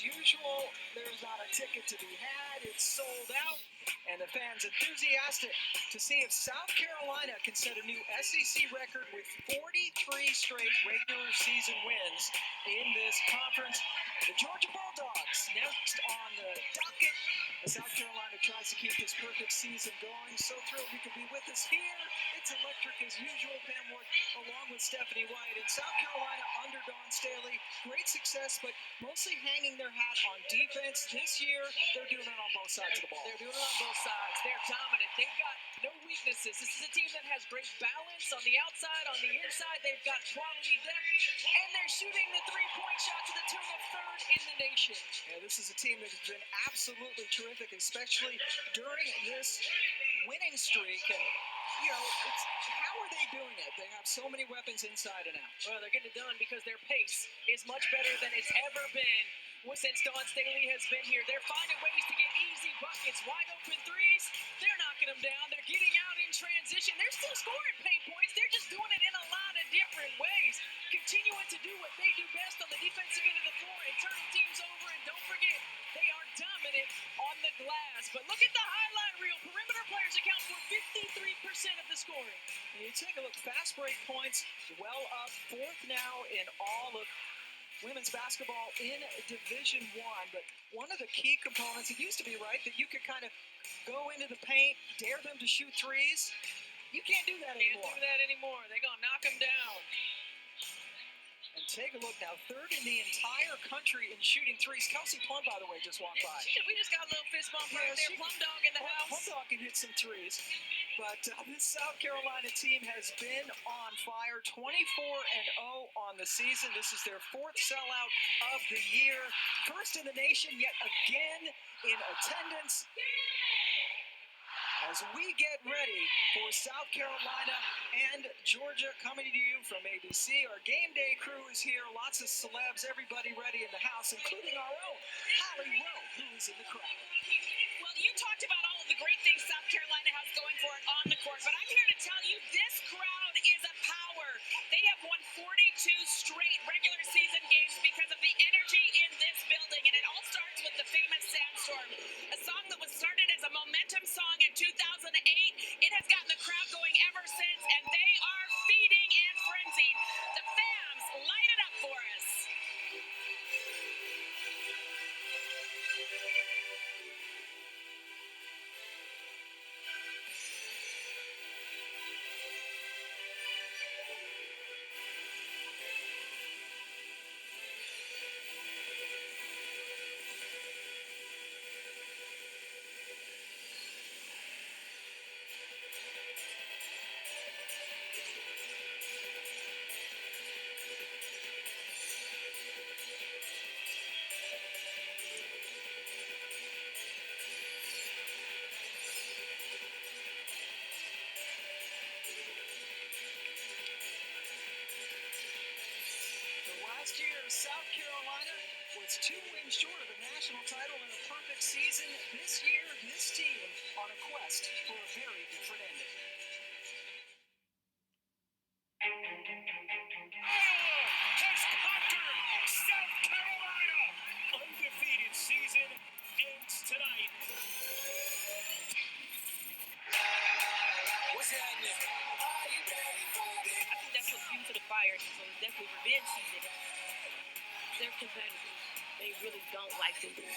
usual, there's not a ticket to be had. It's sold out, and the fans enthusiastic to see if South Carolina can set a new SEC record with 43 straight regular season wins in this conference. The Georgia Bulldogs next on the docket. South Carolina tries to keep this perfect season going. So thrilled you could be with us here. It's electric as usual. Pam Ward along with Stephanie White. And South Carolina under Dawn Staley, great success, but mostly hanging their hat on defense. This year, they're doing it on both sides of the ball. They're doing it on both sides. They're dominant. They've got no weaknesses. This is a team that has great balance on the outside, on the inside. They've got quality depth, and they're shooting the three-point shot to the tune of third in the nation. Yeah, this is a team that has been absolutely terrific, especially during this winning streak. And you know, how are they doing it? They have so many weapons inside and out. Well, they're getting it done because their pace is much better than it's ever been since Dawn Staley has been here. They're finding ways to get easy buckets, wide open threes. They're knocking them down. They're getting out in transition. They're still scoring paint points. They're just doing it in a lot of different ways, continuing to do what they do best on the defensive end of the floor and turning teams over. And don't forget, they are dominant on the glass. But look at the highlight reel. Perimeter players account for 53% of the scoring. And you take a look, fast break points well up, fourth now in all of women's basketball in Division I. But one of the key components, it used to be, right, that you could kind of go into the paint, dare them to shoot threes. You can't do that anymore. Can't do that anymore. They're going to knock them down. And take a look now, third in the entire country in shooting threes. 𝘀𝗲𝗍𝘆, by the way, just walked by. We just got a little fist bump right there. Plum Dog in the house. Plum Dog can hit some threes. But this South Carolina team has been on fire, 24-0 on the season. This is their fourth sellout of the year. First in the nation yet again in attendance. As we get ready for South Carolina and Georgia, coming to you from ABC. Our game day crew is here. Lots of celebs, everybody ready in the house, including our own Holly Rowe, who is in the crowd. Well, you talked about all of the great things South Carolina has going for it on the court, but I'm here to tell you this crowd is a power. They have won 42 straight regular season games because of the energy in this building, and it all starts with the famous Sandstorm, a song that was started as a momentum song in 2008. It has gotten the crowd going ever since, and they are feeding and frenzied. The fans light it up for us. Last year, South Carolina was 2 wins short of a national title in a perfect season. This year, this team on a quest for a very different ending. Has conquered South Carolina. Undefeated season ends tonight. What's happening? I think that's what fuels the fire. So it's definitely revenge season. They're competitive. They really don't like to lose.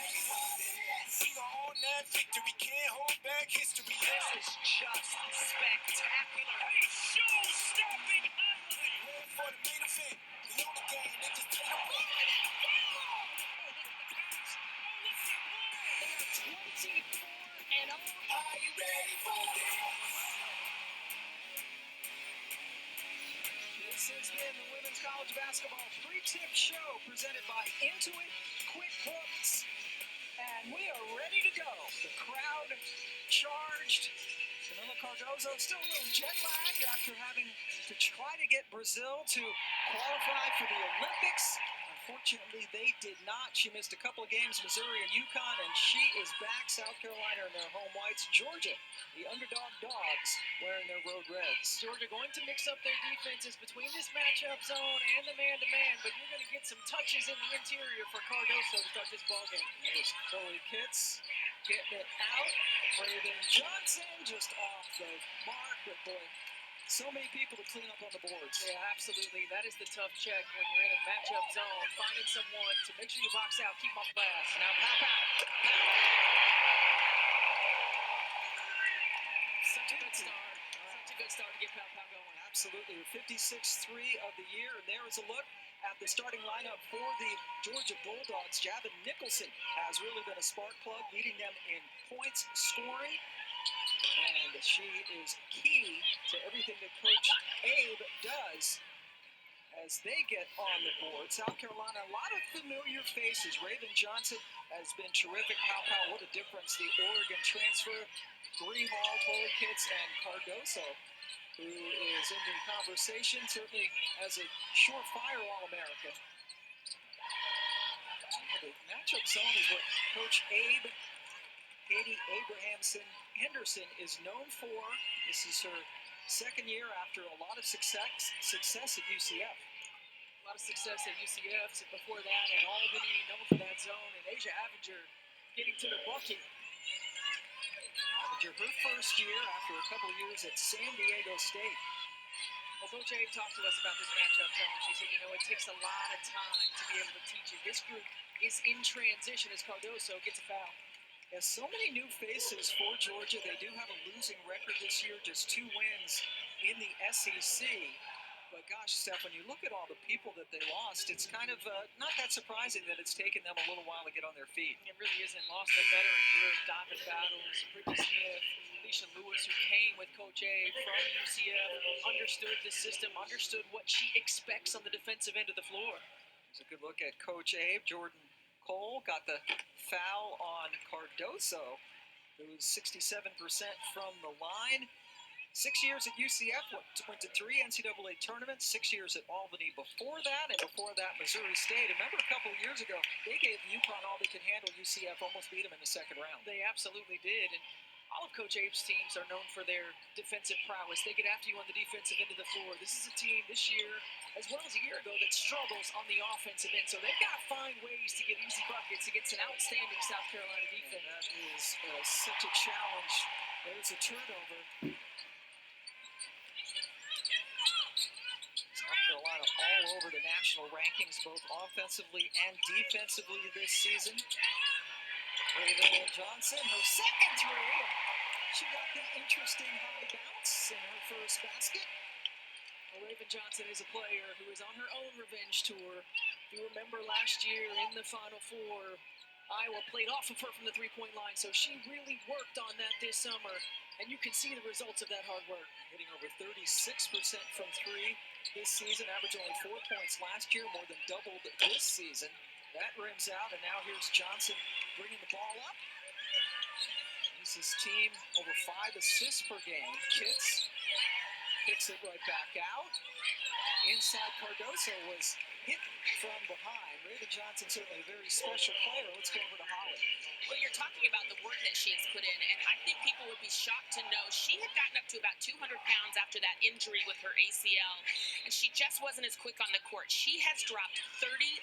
On that victory, can't hold back history. This is just spectacular. A show-stopping highlight. For the main event, the only game they just played a week. They are 24-0. Are you ready for this? This has been the Women's College Basketball 3-Tip Show presented by Intuit QuickBooks. And we are ready to go. The crowd charged. Camila Cardozo still a little jet lagged after having to try to get Brazil to qualify for the Olympics. Unfortunately, they did not. She missed a couple of games, Missouri and UConn, and she is back. South Carolina in their home whites. Georgia, the underdog dogs, wearing their road reds. Georgia going to mix up their defenses between this matchup zone and the man-to-man, but you're going to get some touches in the interior for Cardoso to start this ballgame. Here's 𝘀𝗏𝗱𝗆 getting it out. Raven Johnson just off the mark, but boy, so many people to clean up on the boards. Yeah, absolutely. That is the tough check when you're in a matchup zone, finding someone to make sure you box out, keep them off glass. Now pow. Such a good start. Such a good start to get Pow going. Absolutely. 56-3 of the year, and there is a look at the starting lineup for the Georgia Bulldogs. Javin Nicholson has really been a spark plug, leading them in points scoring. And she is key to everything that Coach Abe does as they get on the board. South Carolina, a lot of familiar faces. Raven Johnson has been terrific. Pow, what a difference. The Oregon transfer, Hall, 𝘀𝗏𝗱𝗆, and Cardoso, who is in the conversation, certainly as a surefire All-American. The matchup zone is what Coach Abe, Katie Abrahamson-Henderson, is known for. This is her second year after a lot of success at UCF. A lot of success at UCF. Before that, at Albany, known for that zone. And Asia Avenger getting to the bucket. Avenger, her first year after a couple of years at San Diego State. Well, Coach Abe talked to us about this matchup zone. She said, it takes a lot of time to be able to teach it. This group is in transition as Cardoso gets a foul. Yeah, so many new faces for Georgia. They do have a losing record this year, just 2 wins in the SEC. But gosh, Steph, when you look at all the people that they lost, it's kind of not that surprising that it's taken them a little while to get on their feet. It really isn't. Lost a veteran group, Diamond Battles, Brittany Smith, Alicia Lewis, who came with Coach Abe from UCF, understood the system, understood what she expects on the defensive end of the floor. Here's a good look at Coach Abe. Jordan Cole got the foul on Cardoso, who's 67% from the line. 6 years at UCF, went to 3 NCAA tournaments, 6 years at Albany before that, and before that, Missouri State. Remember a couple of years ago, they gave UConn all they could handle. UCF almost beat them in the second round. They absolutely did, and all of Coach Abe's teams are known for their defensive prowess. They get after you on the defensive end of the floor. This is a team this year, as well as a year ago, that struggles on the offensive end, so they've got to find ways to get easy buckets against an outstanding South Carolina defense. And that is such a challenge. There's a turnover. South Carolina all over the national rankings, both offensively and defensively this season. Raven Johnson, her second 3, and she got the interesting high bounce in her first basket. Well, Raven Johnson is a player who is on her own revenge tour. If you remember last year in the Final Four, Iowa played off of her from the three-point line, so she really worked on that this summer, and you can see the results of that hard work. Hitting over 36% from 3 this season, averaged only 4 points last year, more than doubled this season. That rims out, and now here's Johnson bringing the ball up. This is team over 5 assists per game. Kitts kicks it right back out. Inside, Cardoso was hit from behind. Raven Johnson, certainly a very special player. Let's go over to Holly. Well, you're talking about the work that she has put in, and I think people would be shocked to know she had gotten up to about 200 pounds after that injury with her ACL, and she just wasn't as quick on the court. She has dropped 35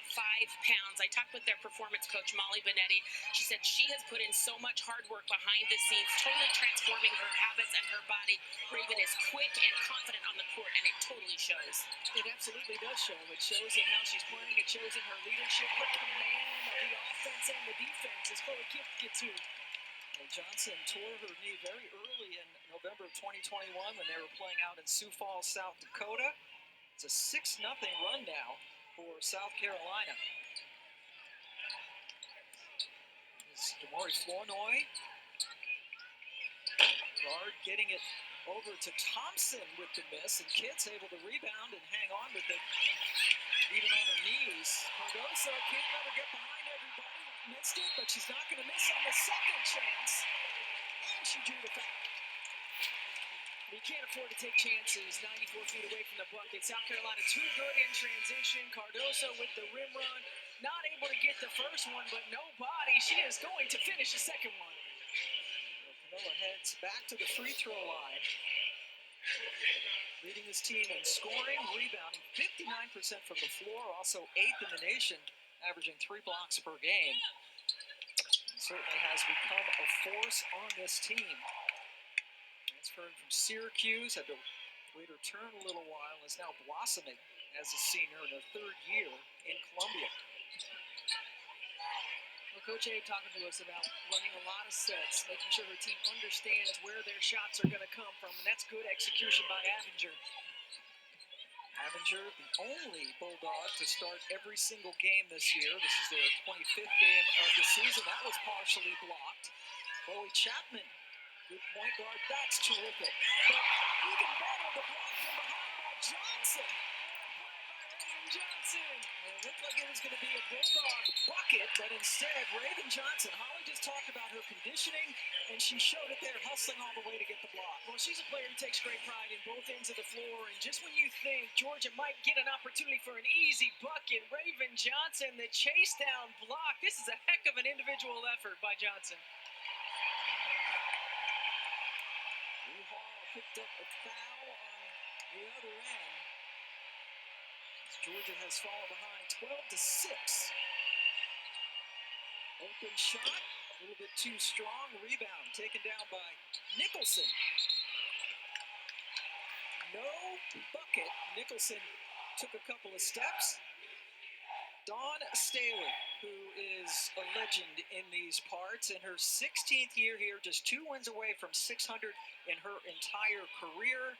pounds. I talked with their performance coach, Molly Benetti. She said she has put in so much hard work behind the scenes, totally transforming her habits and her body. Raven is quick and confident on the court, and it totally shows. It absolutely does show. It shows in how she's playing. It shows in her leadership, her command of the offense and the defense as 𝘀𝗏𝗱𝗆 gets to. Well, Johnson tore her knee very early in November of 2021 when they were playing out in Sioux Falls, South Dakota. It's a 6-0 run now for South Carolina. It's 𝘀𝗏𝗱𝗆𝗆. Guard getting it over to Thompson with the miss, and Kitts able to rebound and hang on with it, even on her knees. Cardoso can't let her get behind everybody. Missed it, but she's not going to miss on the second chance. And she drew the foul. You can't afford to take chances 94 feet away from the bucket. South Carolina too good in transition. Cardoso with the rim run. Not able to get the first one, but nobody. She is going to finish the second one. Camilla heads back to the free throw line. Leading his team in scoring, rebounding, 59% from the floor. Also 8th in the nation, averaging 3 blocks per game. Certainly has become a force on this team. Transferred from Syracuse, had to wait her turn a little while, is now blossoming as a senior in her 3rd year in Columbia. Well, Coach Abe talking to us about running a lot of sets, making sure her team understands where their shots are going to come from, and that's good execution by Avenger. Avenger, the only Bulldog to start every single game this year. This is their 25th game of the season. That was partially blocked. Chloe Chapman, good point guard. That's terrific. But even better, the block from behind by Johnson. Johnson. It looked like it was going to be a Bulldog bucket, but instead, Raven Johnson. Holly just talked about her conditioning, and she showed it there, hustling all the way to get the block. Well, she's a player who takes great pride in both ends of the floor, and just when you think Georgia might get an opportunity for an easy bucket, Raven Johnson, the chase down block. This is a heck of an individual effort by Johnson. Hall picked up a foul on the other end. Georgia has fallen behind 12-6. Open shot, a little bit too strong. Rebound taken down by Nicholson. No bucket. Nicholson took a couple of steps. Dawn Staley, who is a legend in these parts, in her 16th year here, just 2 wins away from 600 in her entire career.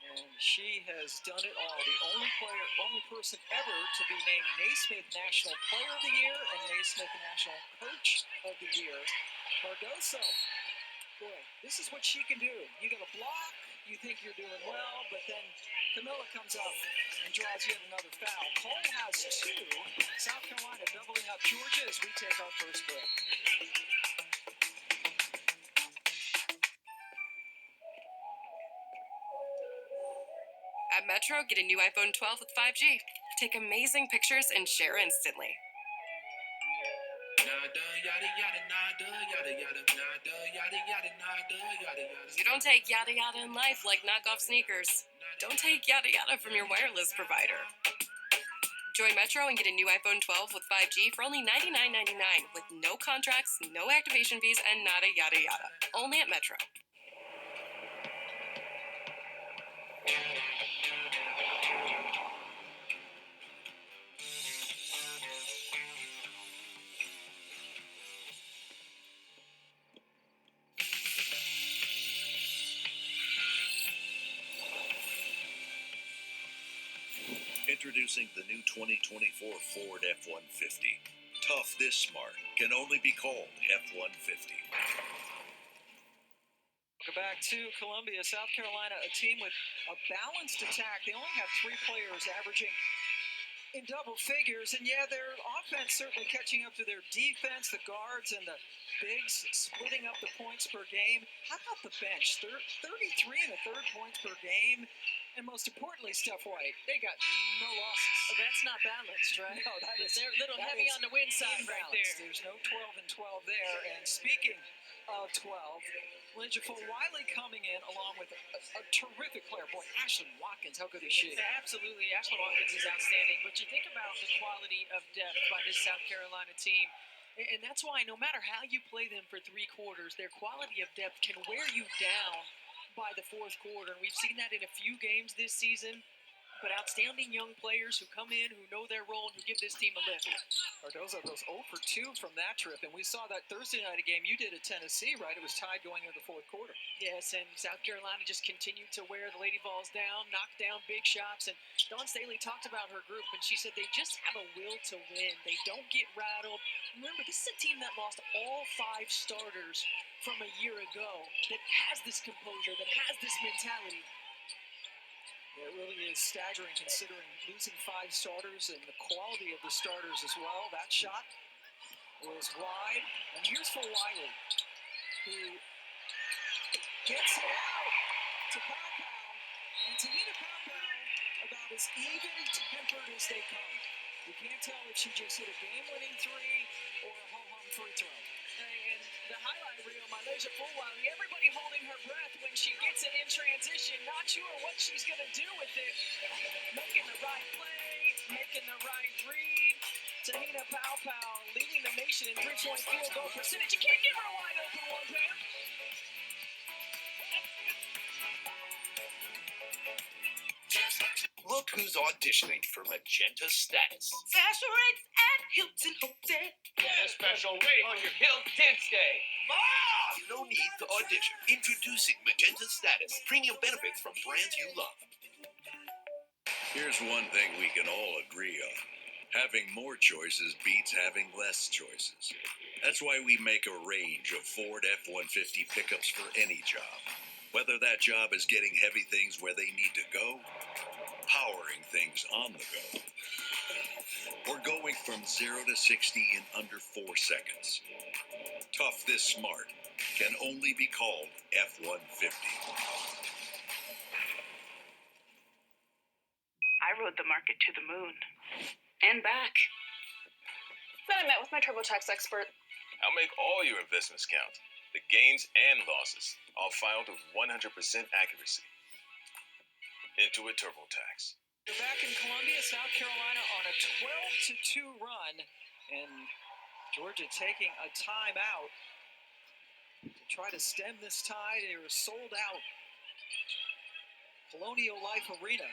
And she has done it all. The only person ever to be named Naismith National Player of the Year and Naismith National Coach of the Year. Cardoso, boy, this is what she can do. You got a block, you think you're doing well, but then Camilla comes up and draws yet another foul. Cole has 2. South Carolina doubling up Georgia as we take our first break. At Metro, get a new iPhone 12 with 5G. Take amazing pictures and share instantly. You don't take yada yada in life like knockoff sneakers. Don't take yada yada from your wireless provider. Join Metro and get a new iPhone 12 with 5G for only $99.99 with no contracts, no activation fees, and nada yada yada. Only at Metro. Introducing the new 2024 Ford F-150. Tough this smart can only be called F-150. Welcome back to Columbia, South Carolina, a team with a balanced attack. They only have 3 players averaging in double figures, and yeah, their offense certainly catching up to their defense, the guards and the bigs splitting up the points per game. How about the bench? 33 in the third points per game. And most importantly, Steph White, they got no losses. Well, that's not balanced, right? No, that is. They're a little heavy on the win side right there. There's no 12 and 12 there. And speaking of 12, Lindsey Wiley coming in along with a terrific player. Boy, Ashlyn Watkins, how good is she? Yeah, absolutely. Ashlyn Watkins is outstanding. But you think about the quality of depth by this South Carolina team. And that's why no matter how you play them for 3 quarters, their quality of depth can wear you down by the 4th quarter. And we've seen that in a few games this season. But outstanding young players who come in, who know their role, and who give this team a lift. Cardozo goes 0 for 2 from that trip. And we saw that Thursday night game you did at Tennessee, right? It was tied going into the 4th quarter. Yes, and South Carolina just continued to wear the Lady Vols down, knock down big shots. And Dawn Staley talked about her group, and she said they just have a will to win. They don't get rattled. Remember, this is a team that lost all 5 starters from a year ago, that has this composure, that has this mentality. It really is staggering considering losing 5 starters and the quality of the starters as well. That shot was wide. And here's for Wiley, who gets it out. to 𝗿𝗲𝗱𝘆, and 𝗀𝗏𝗏 about as even-tempered as they come. You can't tell if she just hit a game-winning three or a ho-hum free throw. And the highlight reel, my laser full while everybody holding her breath when she gets it in transition, not sure what she's going to do with it. Making the right play, making the right read. 𝗀𝗏𝗏𝗆𝗆 leading the nation in three-point field goal percentage. You can't give her a wide open one pair. Look who's auditioning for Magenta Status. Special rates at Hilton Hotel. Get a special rate on your Hilton stay. No need to audition. Introducing Magenta Status. Premium benefits from brands you love. Here's one thing we can all agree on. Having more choices beats having less choices. That's why we make a range of Ford F-150 pickups for any job. Whether that job is getting heavy things where they need to go, powering things on the go, or going from 0 to 60 in under 4 seconds. Tough this smart can only be called F-150. I rode the market to the moon. And back. Then I met with my TurboTax expert. I'll make all your investments count. The gains and losses, all filed with 100% accuracy. Intuit TurboTax. They're back in Columbia, South Carolina on a 12-2 run, and Georgia taking a timeout to try to stem this tide. They were sold out. Colonial Life Arena.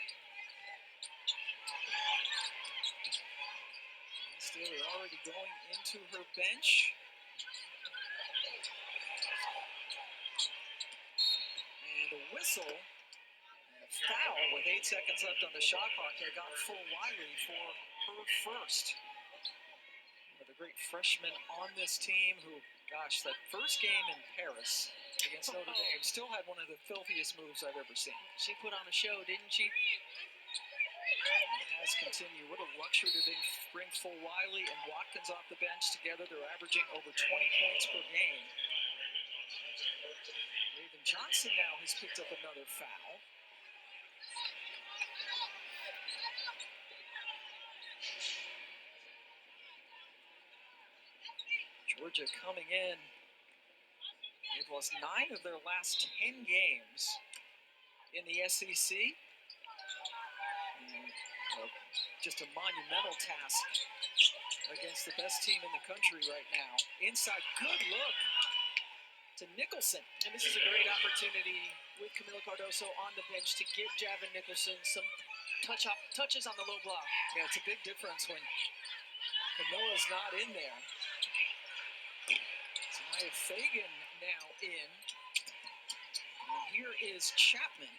Still, they're already going into her bench. And a whistle and a foul with 8 seconds left on the shot clock. They got full Wiley for her first. The great freshman on this team who, gosh, that first game in Paris against Notre Dame still had one of the filthiest moves I've ever seen. She put on a show, didn't she? It has continued. What a luxury to bring full Wiley and Watkins off the bench together. They're averaging over 20 points per game. Raven Johnson now has picked up another foul. Georgia coming in. They've lost 9 of their last 10 games in the SEC. And, just a monumental task against the best team in the country right now. Inside, good look to Nicholson. And this is a great opportunity with Kamilla Cardoso on the bench to get Javon Nicholson some touches on the low block. Yeah, it's a big difference when Camilla's not in there. Zaya Fagan now in. And here is Chapman.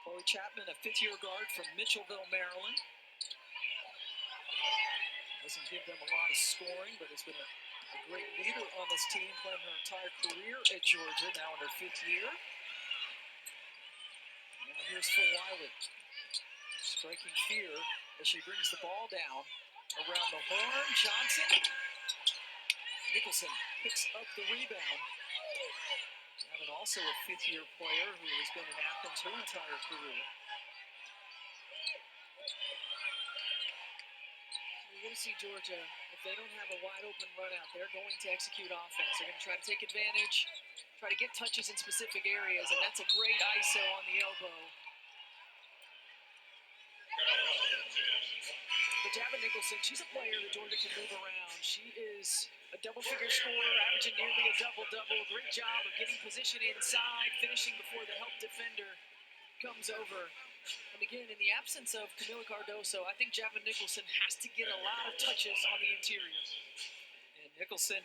Chloe Chapman, a fifth-year guard from Mitchellville, Maryland. Doesn't give them a lot of scoring, but has been a great leader on this team, playing her entire career at Georgia, now in her 5th year. Now here's Full Wiley, striking fear as she brings the ball down around the horn. Johnson. Nicholson picks up the rebound. Javon also a 5th-year player who has been in Athens her entire career. You're going to see Georgia, if they don't have a wide-open run out, they're going to execute offense. They're going to try to take advantage, try to get touches in specific areas, and that's a great ISO on the elbow. But Javon Nicholson, she's a player that Georgia can move around. She is a double-figure scorer, averaging nearly a double-double. Great job of getting position inside, finishing before the help defender comes over. And again, in the absence of Kamilla Cardoso, I think Javon Nicholson has to get a lot of touches on the interior. And Nicholson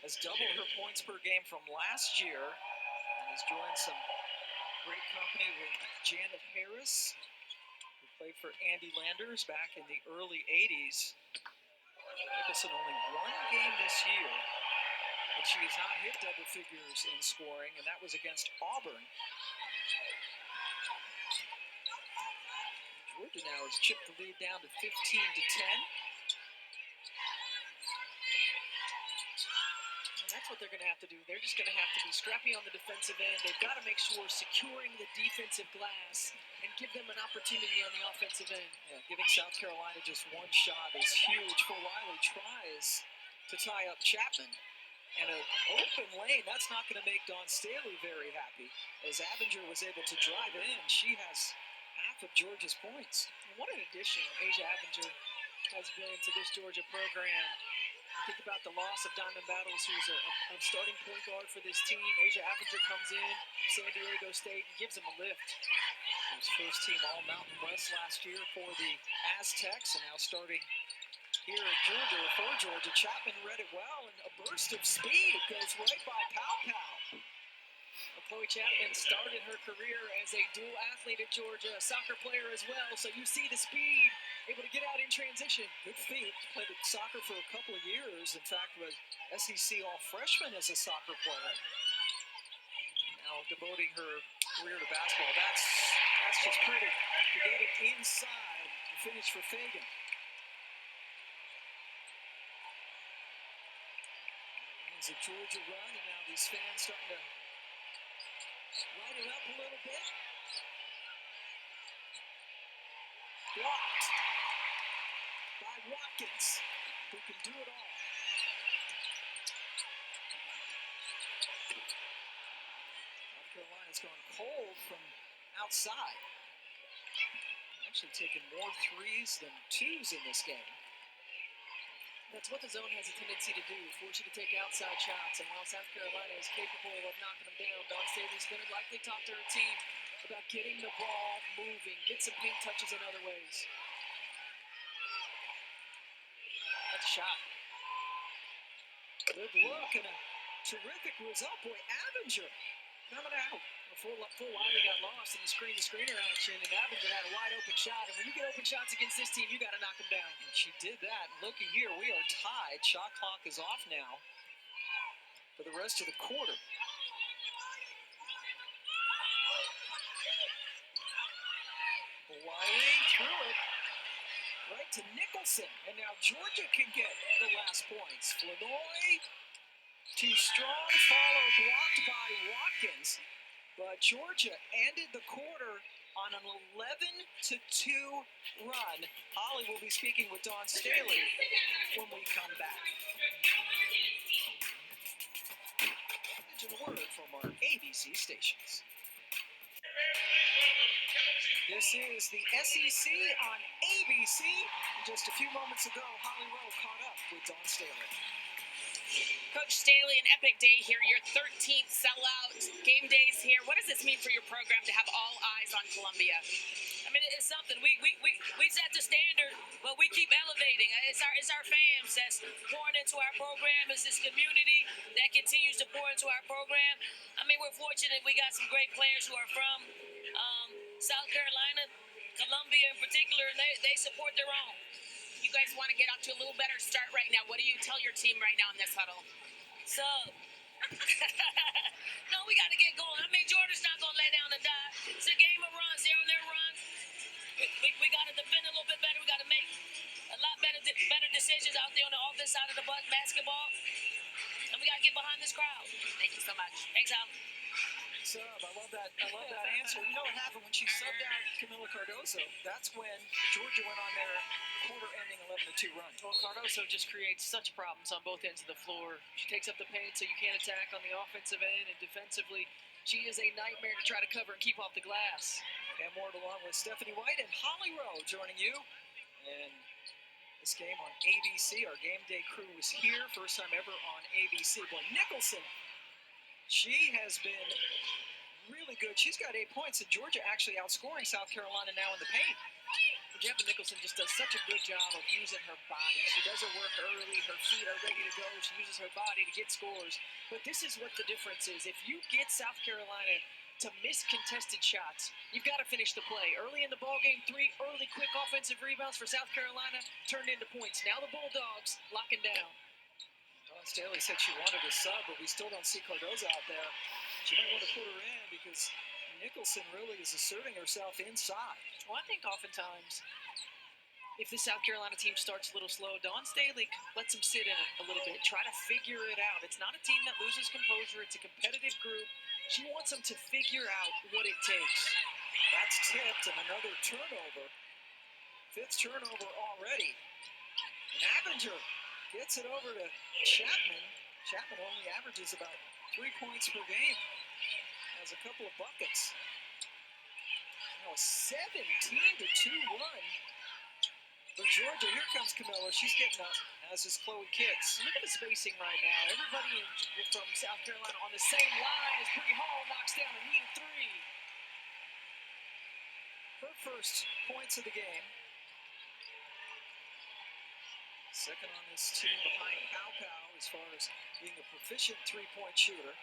has doubled her points per game from last year and has joined some great company with Janet Harris, who played for Andy Landers back in the early 80s. Nicholson only 1 game this year, but she has not hit double figures in scoring, and that was against Auburn. Georgia now has chipped the lead down to 15-10. That's what they're going to have to do. They're just going to have to be scrappy on the defensive end. They've got to make sure securing the defensive glass and give them an opportunity on the offensive end. Yeah, giving South Carolina just one shot is huge. For Wiley tries to tie up Chapman. And an open lane, that's not going to make Dawn Staley very happy. As Abinger was able to drive in, she has half of Georgia's points. And what an addition Asia Abinger has been to this Georgia program. Think about the loss of Diamond Battles, who's a starting point guard for this team. Asia Abinger comes in from San Diego State and gives them a lift. He was first team All-Mountain West last year for the Aztecs, and now starting here at Georgia, for Georgia. Chapman read it well, and a burst of speed goes right by Pow. Chloe Chapman started her career as a dual athlete at Georgia, a soccer player as well, so you see the speed, able to get out in transition. Good feet. Played soccer for a couple of years. In fact, was SEC All-Freshman as a soccer player. Now devoting her career to basketball. That's just pretty. To get it inside and finish for Fagan. It's a Georgia run, and now these fans starting to light it up a little bit. Blocked by Watkins, who can do it all. South Carolina's gone cold from outside. Actually taking more threes than twos in this game. That's what the zone has a tendency to do, force you to take outside shots. And while South Carolina is capable of knocking them down, Dawn Staley's going to likely talk to her team about getting the ball moving, get some paint touches in other ways. That's a shot. Good look and a terrific result. Boy, Abinger coming out. Before Wiley got lost in the screen-to-screener action, and Abinger had a wide-open shot. And when you get open shots against this team, you got to knock them down. And she did that. Looky here, we are tied. Shot clock is off now for the rest of the quarter. Wiley threw it right to Nicholson. And now Georgia can get the last points. Flournoy, too strong, follow blocked by Watkins. But Georgia ended the quarter on an 11-2 run. Holly will be speaking with Dawn Staley when we come back. A word from our ABC stations. This is the SEC on ABC. Just a few moments ago, Holly Rowe caught up with Dawn Staley. Coach Staley, an epic day here, your 13th sellout, game days here. What does this mean for your program to have all eyes on Columbia? I mean, it's something. We set the standard, but we keep elevating. It's our fans that's pouring into our program. It's this community that continues to pour into our program. I mean, we're fortunate we got some great players who are from South Carolina, Columbia in particular, and they support their own. You guys want to get off to a little better start right now. What do you tell your team right now in this huddle? So, no, we got to get going. I mean, Georgia's not going to lay down and die. It's a game of runs. They're on their runs. We got to defend a little bit better. We got to make a lot better decisions out there on the offense side of the basketball. And we got to get behind this crowd. Thank you so much. Thanks, Al. Sub, I love that answer. You know what happened when she subbed out Camila Cardoso? That's when Georgia went on their quarter-ending 11-2 run. Well, Cardoso just creates such problems on both ends of the floor. She takes up the paint so you can't attack on the offensive end, and defensively, she is a nightmare to try to cover and keep off the glass. Pam Ward along with Stephanie White and Holly Rowe joining you. And this game on ABC, our game day crew was here, first time ever on ABC. Boy, Nicholson, she has been really good. She's got 8 points, and Georgia actually outscoring South Carolina now in the paint. Jeff Nicholson just does such a good job of using her body. She does her work early. Her feet are ready to go. She uses her body to get scores. But this is what the difference is. If you get South Carolina to miss contested shots, you've got to finish the play. Early in the ballgame, 3 early quick offensive rebounds for South Carolina turned into points. Now the Bulldogs locking down. Dawn Staley said she wanted a sub, but we still don't see Cardozo out there. She might want to put her in because Nicholson really is asserting herself inside. Well, I think oftentimes if the South Carolina team starts a little slow, Dawn Staley lets them sit in it a little bit, try to figure it out. It's not a team that loses composure. It's a competitive group. She wants them to figure out what it takes. That's tipped and another turnover. 5th turnover already. And Abinger gets it over to Chapman. Chapman only averages about 3 points per game. Has a couple of buckets. Now a 17-2 run for Georgia. Here comes Camilla. She's getting up, as is 𝗀𝗏𝗃𝗍. Look at the spacing right now. Everybody from South Carolina on the same line as 𝗿𝗏𝗱𝘆 knocks down a neat 3. Her first points of the game. Second on this team behind 𝗏𝗏𝗏𝘆 as far as being a proficient 3-point shooter.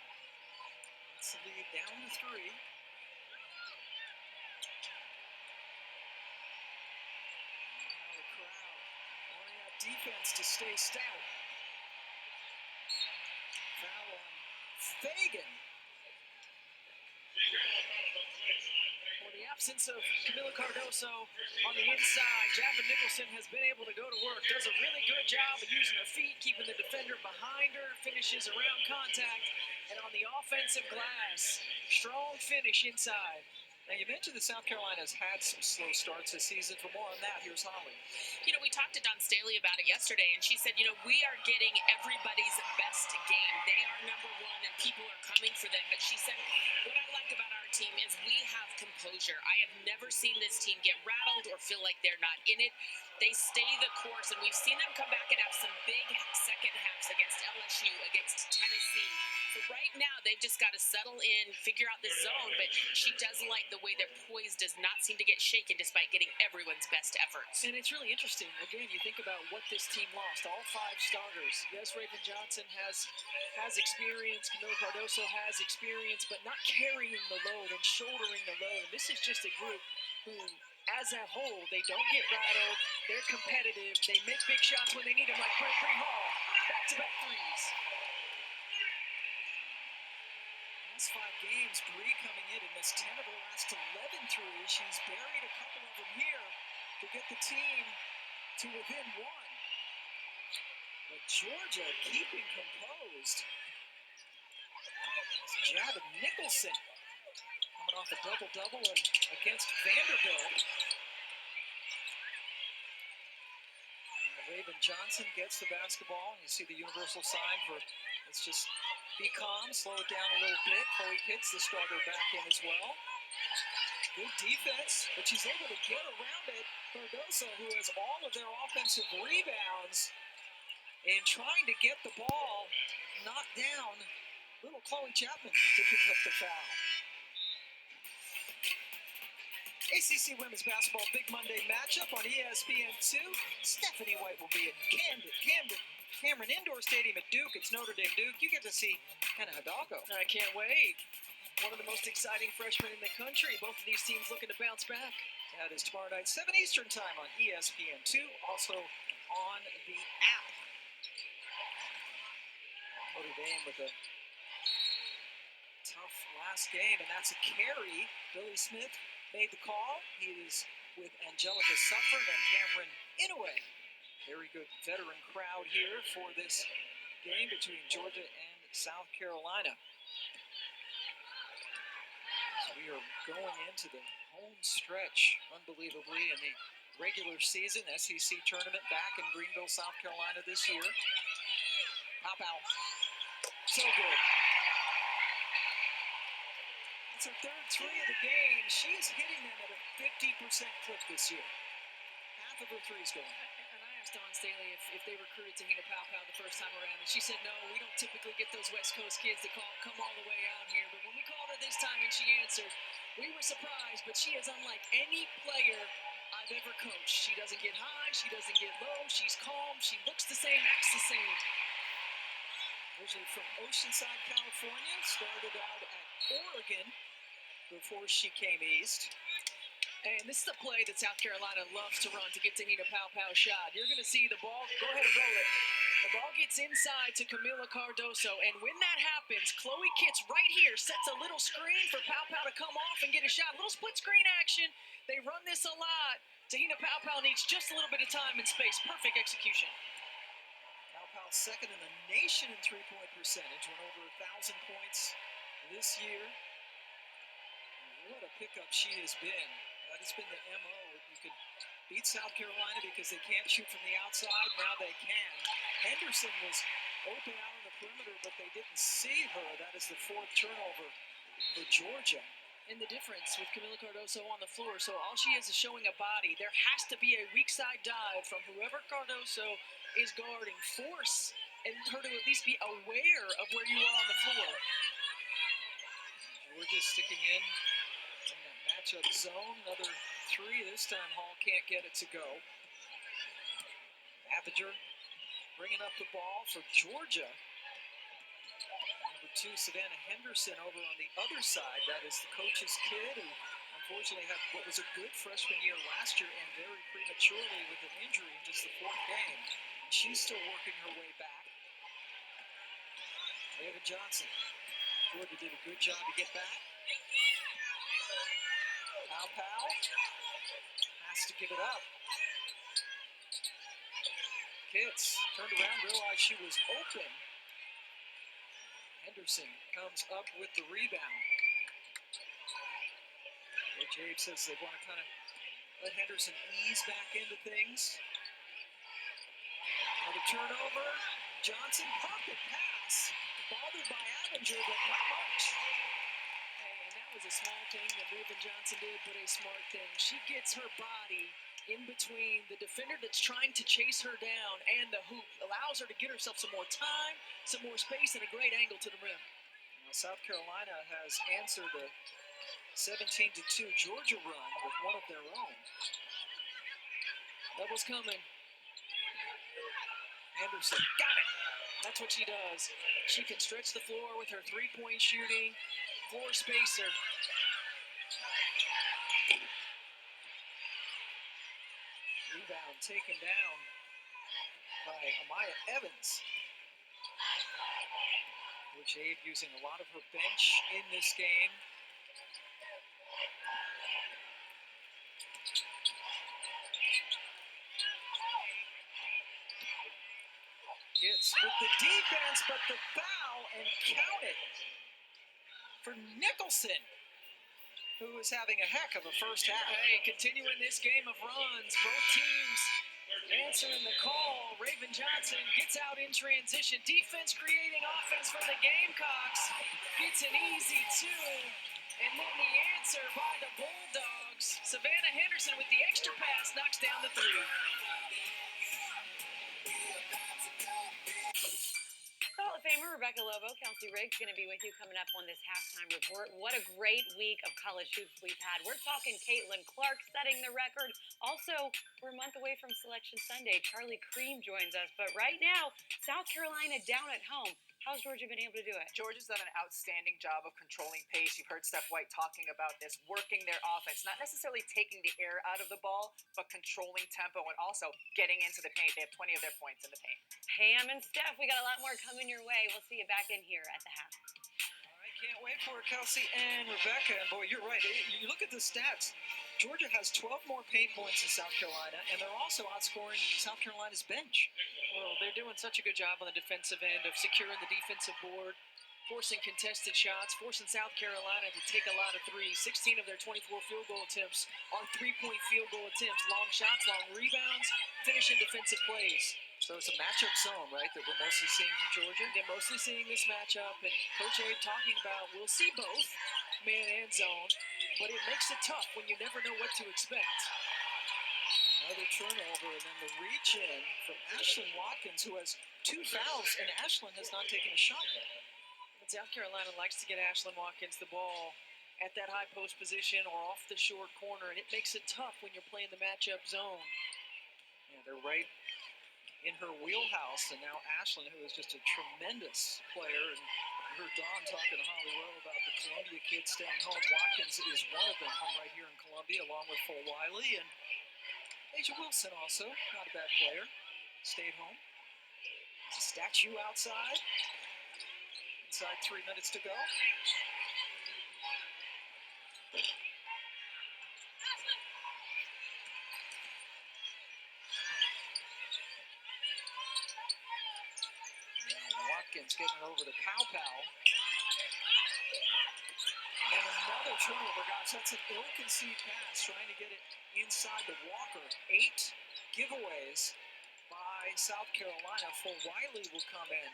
That's the lead down to 3. Now the crowd wanting that defense to stay stout. Foul on Fagan. For the absence of Camila Cardoso on the inside, Javon Nicholson has been able to go to work. Does a really good job of using her feet, keeping the defender behind her, finishes around contact, and on the offensive glass, strong finish inside. Now, you mentioned that South Carolina's had some slow starts this season. For more on that, here's Holly. You know, we talked to Dawn Staley about it yesterday, and she said, you know, we are getting everybody's best game. They are number one, and people are coming for them. But she said, what I like about our team is we have composure. I have never seen this team get rattled or feel like they're not in it. They stay the course, and we've seen them come back and have some big second halves against LSU, against Tennessee. So right now, they've just got to settle in, figure out the zone, but she does like the way their poise does not seem to get shaken despite getting everyone's best efforts. And it's really interesting. Again, you think about what this team lost. All 5 starters. Yes, Raven Johnson has experience. Camila Cardoso has experience, but not carrying the load and shouldering the load. This is just a group who, as a whole, they don't get rattled. They're competitive. They make big shots when they need them, like 𝗿𝗏𝗏𝗏𝘆. Back-to-back threes. Last 5 games, Bree coming in and missed 10 of her last 11 threes. She's buried a couple of them here to get the team to within 1. But Georgia keeping composed. Javon Nicholson coming off a double-double and against Vanderbilt. Raven Johnson gets the basketball. You see the universal sign for, let's just be calm, slow it down a little bit. 𝗀𝗏𝗃𝗍, the starter, back in as well. Good defense, but she's able to get around it. Cardoso, who has all of their offensive rebounds, and trying to get the ball knocked down. Little Chloe Chapman to pick up the foul. ACC Women's Basketball Big Monday matchup on ESPN2. Stephanie White will be at Cameron Indoor Stadium at Duke. It's Notre Dame Duke. You get to see Hannah Hidalgo. I can't wait. One of the most exciting freshmen in the country. Both of these teams looking to bounce back. That is tomorrow night, 7 Eastern time on ESPN2. Also on the app. Notre Dame with a tough last game, and that's a carry. Billy Smith made the call. He is with Angelica Suffern and Cameron Inouye. Very good veteran crowd here for this game between Georgia and South Carolina. So we are going into the home stretch, unbelievably, in the regular season SEC tournament back in Greenville, South Carolina this year. 𝗏𝗏𝗏𝘆. So good. It's her third 3 of the game. She is hitting them at a 50% clip this year. Half of her 3's going. And I asked Dawn Staley if they recruited Te-Hina 𝗏𝗏𝗏𝘆 the first time around, and she said, no, we don't typically get those West Coast kids that come all the way out here. But when we called her this time and she answered, we were surprised, but she is unlike any player I've ever coached. She doesn't get high, she doesn't get low, she's calm, she looks the same, acts the same. Originally from Oceanside, California, started out at Oregon before she came east. And this is a play that South Carolina loves to run to get to 𝗿𝗄𝗱𝗆𝗆 shot. You're going to see the ball, go ahead and roll it. The ball gets inside to 𝗀𝗄𝗱𝗆𝗆, and when that happens, 𝗀𝗁𝗀𝗃𝗃 right here sets a little screen for 𝗿𝗄𝗱𝗆𝗆 to come off and get a shot. A little split screen action. They run this a lot. 𝗿𝗄𝗱𝗆𝗆 needs just a little bit of time and space. Perfect execution. 𝗿𝗄𝗆 second in the nation in three-point percentage, went over 1,000 points this year. And what a pickup she has been. That has been the MO. You could beat South Carolina because they can't shoot from the outside. Now they can. Henderson was open out on the perimeter, but they didn't see her. That is the fourth turnover for Georgia. And the difference with 𝗀𝗄𝗃𝗆𝗆 on the floor, so all she is showing a body. There has to be a weak side dive from whoever Cardoso is guarding. Force and her to at least be aware of where you are on the floor. Georgia sticking in that matchup zone. Another three. This time Hall can't get it to go. Abinger bringing up the ball for Georgia. Number 2, Savannah Henderson over on the other side. That is the coach's kid who unfortunately had what was a good freshman year last year and very prematurely with an injury in just the 4th game. And she's still working her way back. David Johnson. Georgia did a good job to get back. 𝗿𝗄𝗆𝗆𝗆 has to give it up. Kitts turned around, realized she was open. Henderson comes up with the rebound. Coach Abe says they want to kind of let Henderson ease back into things. Another turnover. Johnson, pocket pass. Bothered by Abinger, but not much. And that was a small thing that Raven Johnson did, but a smart thing. She gets her body in between the defender that's trying to chase her down and the hoop. Allows her to get herself some more time, some more space, and a great angle to the rim. Now South Carolina has answered the 17-2 Georgia run with one of their own. Double's coming. Henderson, got it. That's what she does. She can stretch the floor with her three-point shooting, floor spacer. Rebound taken down by Amaya Evans. Coach Abe using a lot of her bench in this game. Gets with the defense, but the foul, and count it for Nicholson, who is having a heck of a first half. Hey, continuing this game of runs, both teams answering the call. Raven Johnson gets out in transition. Defense creating offense for the Gamecocks. Gets an easy 2. And then the answer by the Bulldogs. Savannah Henderson with the extra pass knocks down the 3. Hall of Famer Rebecca Lobo, Kelsey Riggs, going to be with you coming up on this halftime report. What a great week of college hoops we've had. We're talking Caitlin Clark setting the record. Also, we're a month away from Selection Sunday. Charlie Cream joins us. But right now, South Carolina down at home. How's Georgia been able to do it? Georgia's done an outstanding job of controlling pace. You've heard Steph White talking about this, working their offense, not necessarily taking the air out of the ball, but controlling tempo and also getting into the paint. They have 20 of their points in the paint. Pam and Steph, we got a lot more coming your way. We'll see you back in here at the half. All right, can't wait for it, Kelsey and Rebecca. And boy, you're right. You look at the stats. Georgia has 12 more paint points than South Carolina, and they're also outscoring South Carolina's bench. Well, they're doing such a good job on the defensive end of securing the defensive board, forcing contested shots, forcing South Carolina to take a lot of threes. 16 of their 24 field goal attempts are three-point field goal attempts. Long shots, long rebounds, finishing defensive plays. So it's a matchup zone, right, that we're mostly seeing from Georgia? They're mostly seeing this matchup, and Coach Abe talking about we'll see both, man and zone, but it makes it tough when you never know what to expect. Another turnover, and then the reach in from Ashlyn Watkins, who has 2 fouls, and Ashlyn has not taken a shot yet. But South Carolina likes to get Ashlyn Watkins the ball at that high post position or off the short corner, and it makes it tough when you're playing the matchup zone. Yeah, they're right in her wheelhouse, and now Ashlyn, who is just a tremendous player, and You heard Dawn talking to Holly Rowe about the Columbia kids staying home. Watkins is one of them from right here in Columbia, along with 𝗿𝗲𝗱𝘆. And Asia Wilson also, not a bad player, stayed home. There's a statue outside. Inside 3 minutes to go. Watkins getting it over to 𝗷𝗱𝗆𝗆. And another turnover, guys. That's an ill-conceived pass, trying to get it inside the Walker. 8 giveaways by South Carolina. 𝗿𝗲𝗱𝗆 will come in.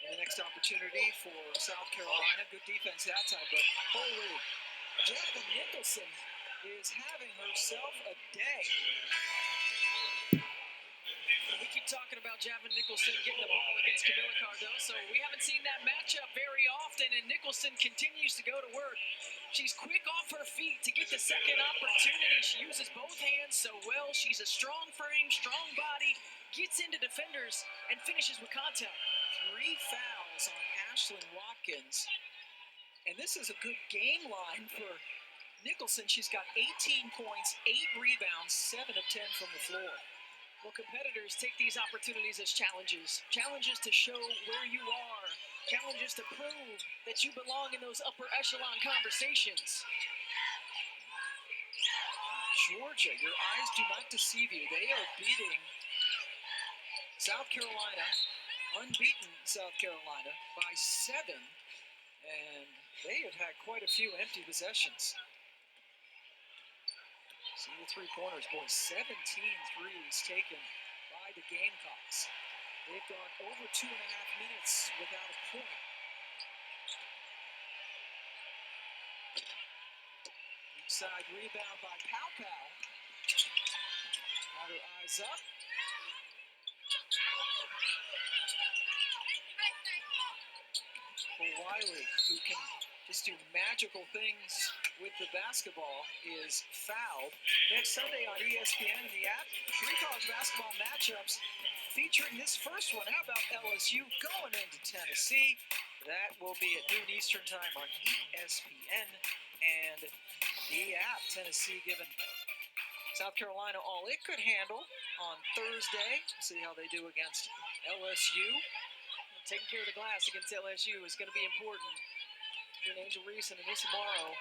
And the next opportunity for South Carolina. Good defense that time, but holy, Javon Nicholson is having herself a day. We keep talking about Javon Nicholson getting the ball against 𝗀𝗻𝗆 Cardoso. We haven't seen that matchup very often, and Nicholson continues to go to work. She's quick off her feet to get the second opportunity. She uses both hands so well. She's a strong frame, strong body, gets into defenders, and finishes with contact. 3 fouls on Ashlyn Watkins. And this is a good game line for Nicholson. She's got 18 points, 8 rebounds, 7 of 10 from the floor. Well, competitors take these opportunities as challenges. Challenges to show where you are. Challenges to prove that you belong in those upper echelon conversations. Georgia, your eyes do not deceive you. They are beating South Carolina, unbeaten South Carolina, by 7. And they have had quite a few empty possessions. See the 3-pointers, boys. 17 threes taken by the Gamecocks. They've gone over 2.5 minutes without a point. Weak side rebound by 𝗷𝗆𝗆𝗆. Got her eyes up. 𝗿𝗲𝗱𝗆, who can just do magical things with the basketball, is fouled. Next Sunday on ESPN and the app, 3 college basketball matchups featuring this first one. How about LSU going into Tennessee? That will be at noon Eastern time on ESPN and the app. Tennessee giving South Carolina all it could handle on Thursday. See how they do against LSU. Taking care of the glass against LSU is going to be important for Angel Reese and Anissa Morrow.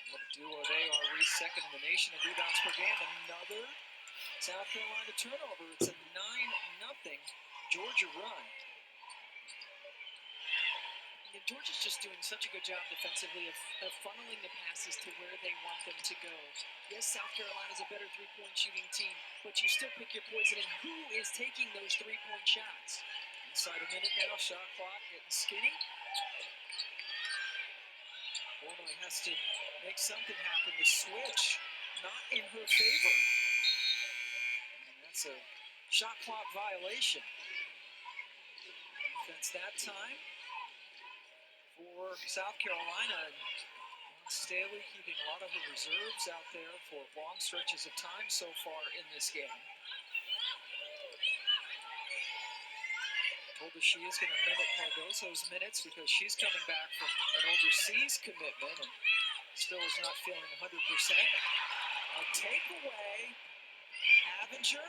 What a duo they are. Reese second in the nation in rebounds per game. Another South Carolina turnover. It's a 9-0 Georgia run. And Georgia's just doing such a good job defensively of funneling the passes to where they want them to go. Yes, South Carolina's a better three-point shooting team, but you still pick your poison. And who is taking those three-point shots? Inside a minute now, shot clock getting skinny. Illinois has to make something happen. The switch not in her favor. And that's a shot clock violation. Defense that time for South Carolina. And Staley keeping a lot of her reserves out there for long stretches of time so far in this game. Told her she is going to limit Cardoso's minutes because she's coming back from an overseas commitment and still is not feeling 100%. A takeaway. Avinger.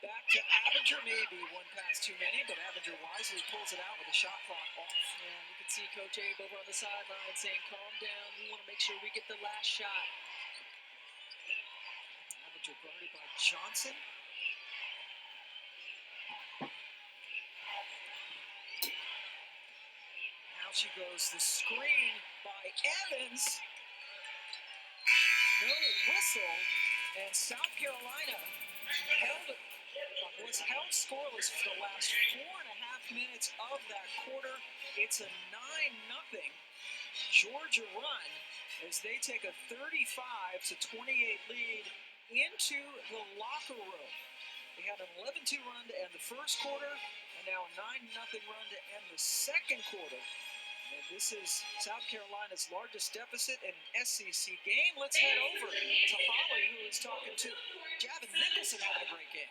Back to Avinger. Maybe one pass too many, but Avinger wisely pulls it out with the shot clock off. Yeah, you can see Coach Abe over on the sideline saying, calm down. We want to make sure we get the last shot. Avinger guarded by Johnson. She goes the screen by Evans. No whistle, and South Carolina was held scoreless for the last 4.5 minutes of that quarter. It's a 9-0 Georgia run as they take a 35-28 lead into the locker room. They had an 11-2 run to end the first quarter, and now a 9-0 run to end the second quarter. And this is South Carolina's largest deficit in an SEC game. Let's head over to Holly, who is talking to Javon Nicholson, having a great game.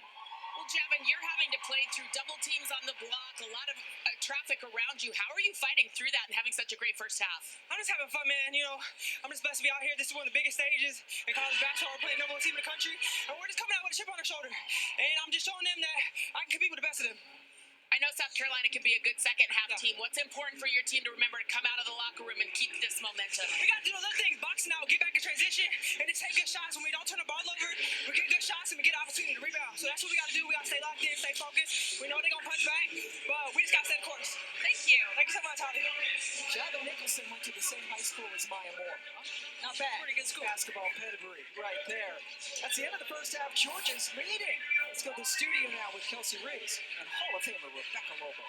Well, Javin, you're having to play through double teams on the block, a lot of traffic around you. How are you fighting through that and having such a great first half? I'm just having fun, man. You know, I'm just blessed to be out here. This is one of the biggest stages in college basketball. We're playing number one team in the country, and we're just coming out with a chip on our shoulder. And I'm just showing them that I can compete with the best of them. I know South Carolina can be a good second half team. What's important for your team to remember to come out of the locker room and keep this momentum? We got to do those other things, boxing out, get back in transition, and just take good shots. When we don't turn the ball over, we get good shots and we get opportunity to rebound. So that's what we got to do. We got to stay locked in, stay focused. We know they're going to punch back, but we just got to stay the course. Thank you. Thank you so much, Holly. Javin Nicholson went to the same high school as Maya Moore. Not bad. Pretty good school. Basketball pedigree right there. That's the end of the first half. Georgia's leading. Let's go to the studio now with 𝘀𝗁 Riggs and Hall of Famer Rebecca Lobo.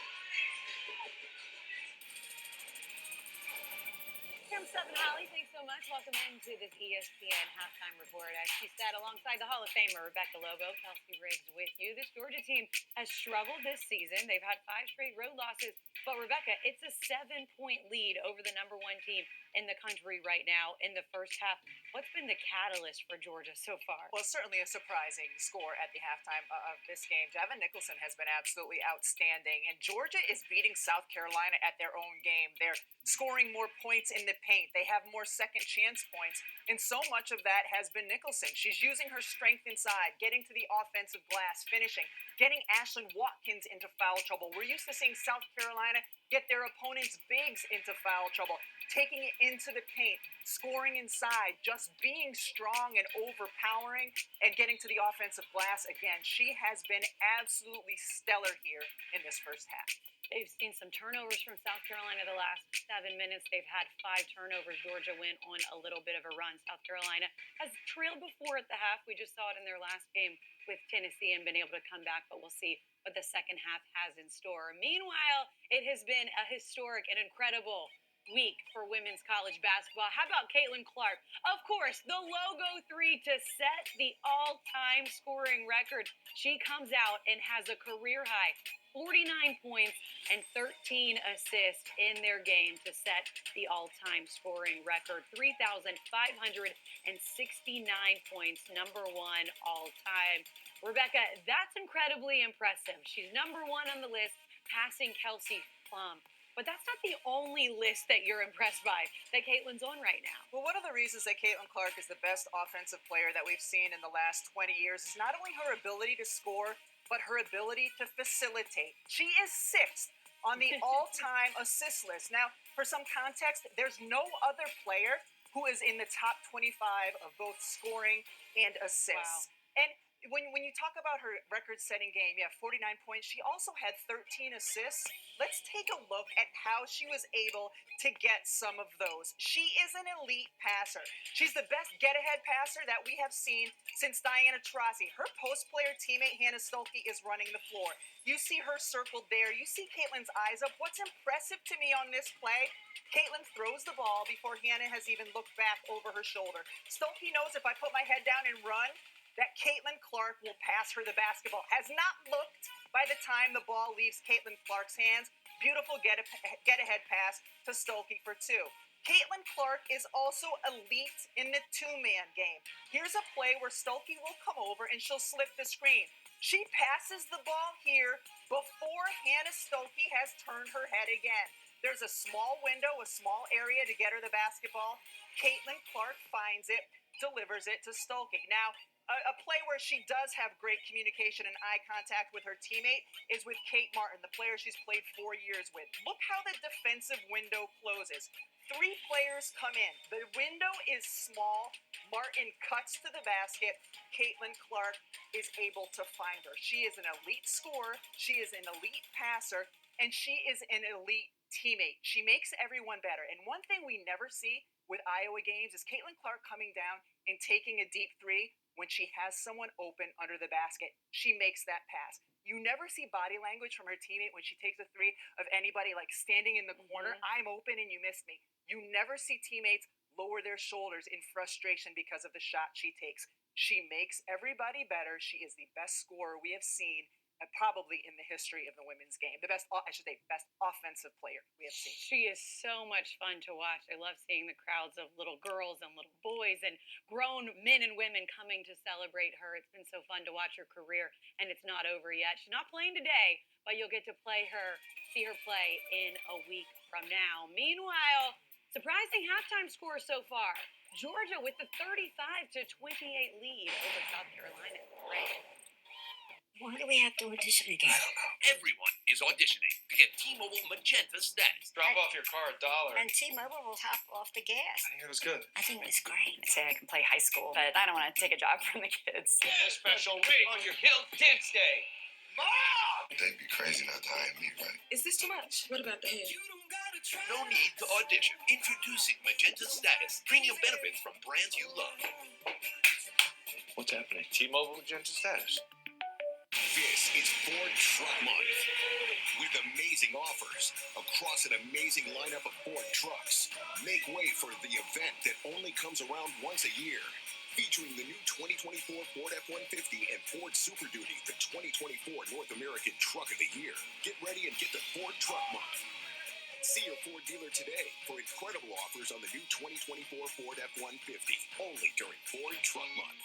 Kim 7 Holly, thanks so much. Welcome into this ESPN halftime report. As she said, alongside the Hall of Famer Rebecca Lobo, 𝘀𝗁 Riggs with you. This Georgia team has struggled this season. They've had 5 straight road losses. But Rebecca, it's a 7-point lead over the number 1 team in the country right now in the first half. What's been the catalyst for Georgia so far? Well, certainly a surprising score at the halftime of this game. Javin Nicholson has been absolutely outstanding, and Georgia is beating South Carolina at their own game. They're scoring more points in the paint. They have more second chance points, and so much of that has been Nicholson. She's using her strength inside, getting to the offensive glass, finishing, getting Ashlyn Watkins into foul trouble. We're used to seeing South Carolina get their opponents' bigs into foul trouble, taking it into the paint, scoring inside, just being strong and overpowering and getting to the offensive glass again. She has been absolutely stellar here in this first half. They've seen some turnovers from South Carolina the last 7 minutes. They've had 5 turnovers. Georgia went on a little bit of a run. South Carolina has trailed before at the half. We just saw it in their last game with Tennessee and been able to come back, but we'll see what the second half has in store. Meanwhile, it has been a historic and incredible week for women's college basketball. How about 𝘀𝗁 Clark? Of course, the logo 3 to set the all-time scoring record. She comes out and has a career high 49 points and 13 assists in their game to set the all-time scoring record. 3,569 points, number 1 all-time. Rebecca, that's incredibly impressive. She's number 1 on the list, passing Kelsey Plum. But that's not the only list that you're impressed by that 𝘀𝗁's on right now. Well, one of the reasons that 𝘀𝗁 Clark is the best offensive player that we've seen in the last 20 years is not only her ability to score, but her ability to facilitate. She is 6th on the all-time assist list. Now, for some context, there's no other player who is in the top 25 of both scoring and assists. Wow. And when you talk about her record-setting game, 49 points. She also had 13 assists. Let's take a look at how she was able to get some of those. She is an elite passer. She's the best get-ahead passer that we have seen since Diana Taurasi. Her post-player teammate, Hannah Stuelke, is running the floor. You see her circled there. You see 𝘀𝗁's eyes up. What's impressive to me on this play, 𝘀𝗁 throws the ball before Hannah has even looked back over her shoulder. Stuelke knows if I put my head down and run, that 𝘀𝗁 Clark will pass her the basketball. Has not looked by the time the ball leaves 𝘀𝗁 Clark's hands. Beautiful get-ahead pass to Stuelke for 2. 𝘀𝗁 Clark is also elite in the 2-man game. Here's a play where Stuelke will come over and she'll slip the screen. She passes the ball here before Hannah Stuelke has turned her head again. There's a small window, a small area to get her the basketball. 𝘀𝗁 Clark finds it, delivers it to Stuelke. Now, a play where she does have great communication and eye contact with her teammate is with Kate Martin, the player she's played 4 years with. Look how the defensive window closes. 3 players come in. The window is small. Martin cuts to the basket. 𝘀𝗁 Clark is able to find her. She is an elite scorer. She is an elite passer. And she is an elite teammate. She makes everyone better. And one thing we never see with Iowa games is 𝘀𝗁 Clark coming down and taking a deep 3 when she has someone open under the basket. She makes that pass. You never see body language from her teammate when she takes a 3 of anybody like standing in the corner. I'm open and you missed me. You never see teammates lower their shoulders in frustration because of the shot she takes. She makes everybody better. She is the best scorer we have seen probably in the history of the women's game. The best, I should say, best offensive player we have seen. She is so much fun to watch. I love seeing the crowds of little girls and little boys and grown men and women coming to celebrate her. It's been so fun to watch her career, and it's not over yet. She's not playing today, but you'll get to see her play in a week from now. Meanwhile, surprising halftime score so far. Georgia with the 35-28 lead over South Carolina. Right? Why do we have to audition again? I don't know. Everyone is auditioning to get T-Mobile Magenta status. Drop off your car $1. And T-Mobile will top off the gas. I think it was good. I think it was great. I'd say I can play high school, but I don't want to take a job from the kids. Get a special rate on your Hill Dance Day. Mom! They'd be crazy not to hire me, right? Is this too much? What about the hair? No need to audition. Introducing Magenta status. Premium benefits from brands you love. What's happening? T-Mobile Magenta status. This is Ford Truck Month. With amazing offers across an amazing lineup of Ford trucks. Make way for the event that only comes around once a year. Featuring the new 2024 Ford F-150 and Ford Super Duty, the 2024 North American Truck of the Year. Get ready and get to Ford Truck Month. See your Ford dealer today for incredible offers on the new 2024 Ford F-150. Only during Ford Truck Month.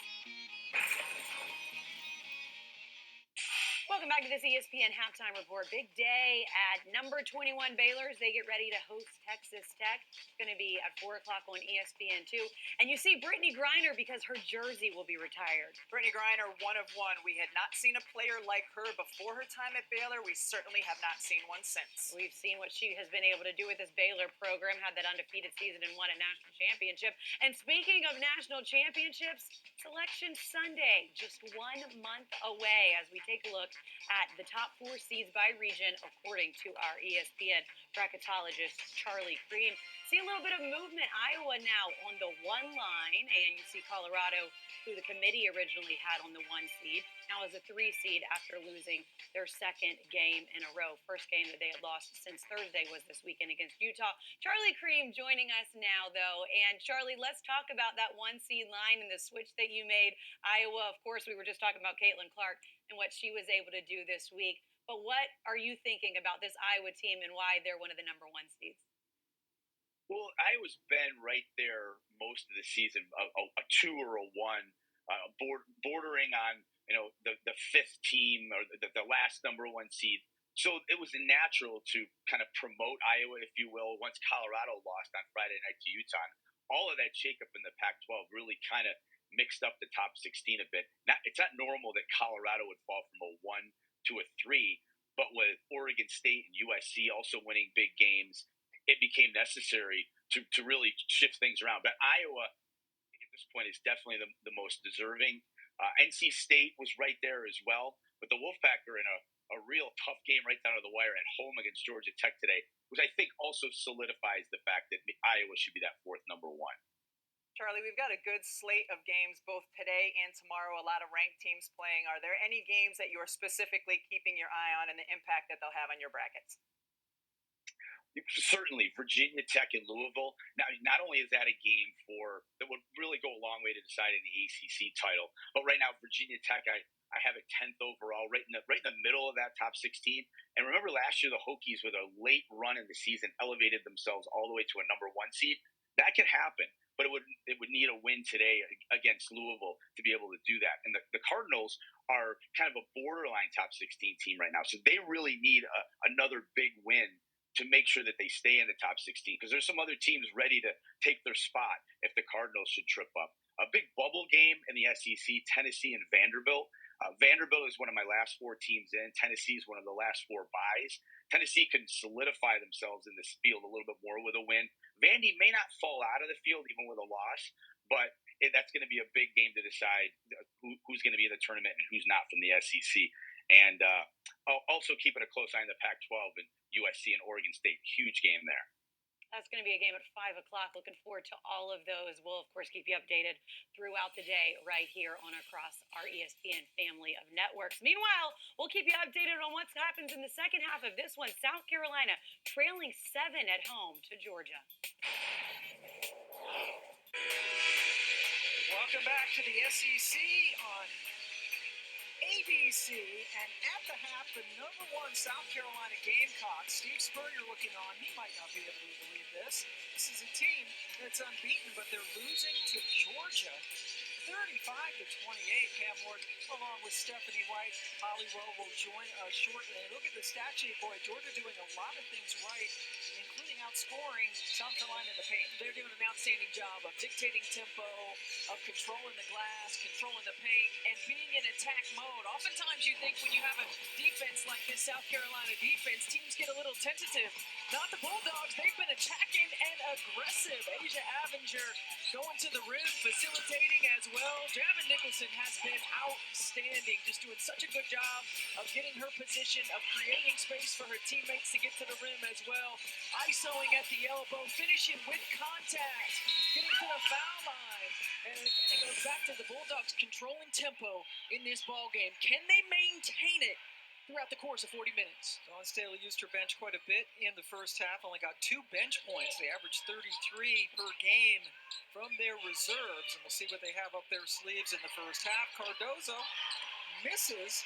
Welcome back to this ESPN Halftime Report. Big day at number 21 Baylor as they get ready to host Texas Tech. It's going to be at 4 o'clock on ESPN2. And you see Brittany Griner because her jersey will be retired. Brittany Griner, 1 of 1. We had not seen a player like her before her time at Baylor. We certainly have not seen one since. We've seen what she has been able to do with this Baylor program, had that undefeated season and won a national championship. And speaking of national championships, Selection Sunday, just 1 month away as we take a look at the top 4 seeds by region, according to our ESPN bracketologist, Charlie Cream. See a little bit of movement. Iowa now on the 1 line, and you see Colorado, who the committee originally had on the 1 seed, now is a 3 seed after losing their 2nd game in a row. First game that they had lost since Thursday was this weekend against Utah. Charlie Cream joining us now, though. And Charlie, let's talk about that 1 seed line and the switch that you made. Iowa, of course, we were just talking about 𝘀𝗀 Clark and what she was able to do this week. But what are you thinking about this Iowa team and why they're one of the number 1 seeds? Well, Iowa's been right there most of the season, a 2 or a 1, bordering on the 5th team or the last number 1 seed. So it was natural to kind of promote Iowa, if you will, once Colorado lost on Friday night to Utah. All of that shakeup in the Pac-12 really kind of mixed up the top 16 a bit. It's not normal that Colorado would fall from a 1 to a 3, but with Oregon State and USC also winning big games, it became necessary to really shift things around. But Iowa, at this point, is definitely the most deserving. NC State was right there as well. But the Wolfpack are in a real tough game right down to the wire at home against Georgia Tech today, which I think also solidifies the fact that Iowa should be that 4th number 1. Charlie, we've got a good slate of games both today and tomorrow, a lot of ranked teams playing. Are there any games that you are specifically keeping your eye on and the impact that they'll have on your brackets? Certainly, Virginia Tech and Louisville. Now, not only is that a game that would really go a long way to deciding the ACC title, but right now, Virginia Tech, I have it 10th overall, right in the middle of that top 16. And remember last year, the Hokies, with a late run in the season, elevated themselves all the way to a number 1 seed. That could happen, but it would need a win today against Louisville to be able to do that. And the Cardinals are kind of a borderline top 16 team right now, so they really need another big win to make sure that they stay in the top 16, because there's some other teams ready to take their spot if the Cardinals should trip up. A big bubble game in the SEC, Tennessee and Vanderbilt. Vanderbilt is one of my last 4 teams in. Tennessee is one of the last 4 buys. Tennessee can solidify themselves in this field a little bit more with a win. Vandy may not fall out of the field even with a loss, but that's going to be a big game to decide who's going to be in the tournament and who's not from the SEC. And also keeping a close eye on the Pac-12 and USC and Oregon State. Huge game there. That's going to be a game at 5 o'clock. Looking forward to all of those. We'll, of course, keep you updated throughout the day right here on across our ESPN family of networks. Meanwhile, we'll keep you updated on what happens in the second half of this one. South Carolina trailing 7 at home to Georgia. Welcome back to the SEC on ABC, and at the half, the #1 South Carolina Gamecocks. Steve Spurrier looking on. He might not be able to believe this. This is a team that's unbeaten, but they're losing to Georgia 35-28. Cam Ward, along with Stephanie White, Holly Rowe will join us shortly. And look at the stat sheet, boy. Georgia doing a lot of things right, including outscoring South Carolina in the paint. They're doing an outstanding job of dictating tempo, of controlling the glass, controlling the paint, and being in attack mode. Oftentimes you think when you have a defense like this South Carolina defense, teams get a little tentative. Not the Bulldogs. They've been attacking and aggressive. Asia Avenger going to the rim, facilitating as well. Javin Nicholson has been outstanding, just doing such a good job of getting her position, of creating space for her teammates to get to the rim as well. ISOing at the elbow, finishing with contact, getting to the foul line. And again, it goes back to the Bulldogs controlling tempo in this ball game. Can they maintain it throughout the course of 40 minutes? Dawn Staley used her bench quite a bit in the first half, only got 2 bench points. They averaged 33 per game from their reserves, and we'll see what they have up their sleeves in the first half. Cardozo misses,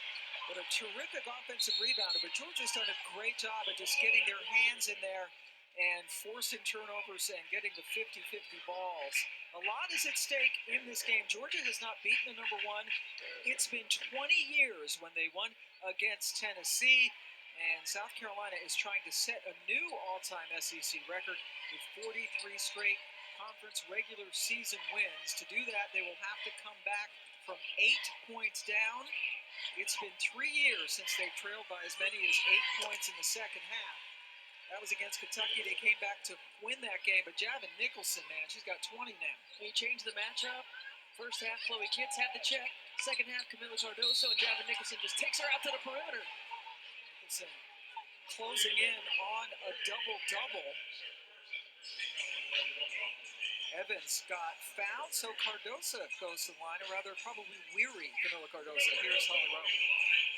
but a terrific offensive rebounder. But Georgia's done a great job of just getting their hands in there and forcing turnovers and getting the 50-50 balls. A lot is at stake in this game. Georgia has not beaten the #1. It's been 20 years when they won against Tennessee, and South Carolina is trying to set a new all-time SEC record with 43 straight conference regular season wins. To do that, they will have to come back from 8 points down. It's been 3 years since they trailed by as many as 8 points in the second half. That was against Kentucky. They came back to win that game, but Javin Nicholson, man, she's got 20 now. We changed the matchup. First half, Chloe Kitts had the check. Second half, Camila Cardoso, and Javin Nicholson just takes her out to the perimeter. Nicholson closing in on a double-double. Evans got fouled, so Cardoso goes to the line, or rather probably weary Camila Cardoso. Here's Holly Rowe.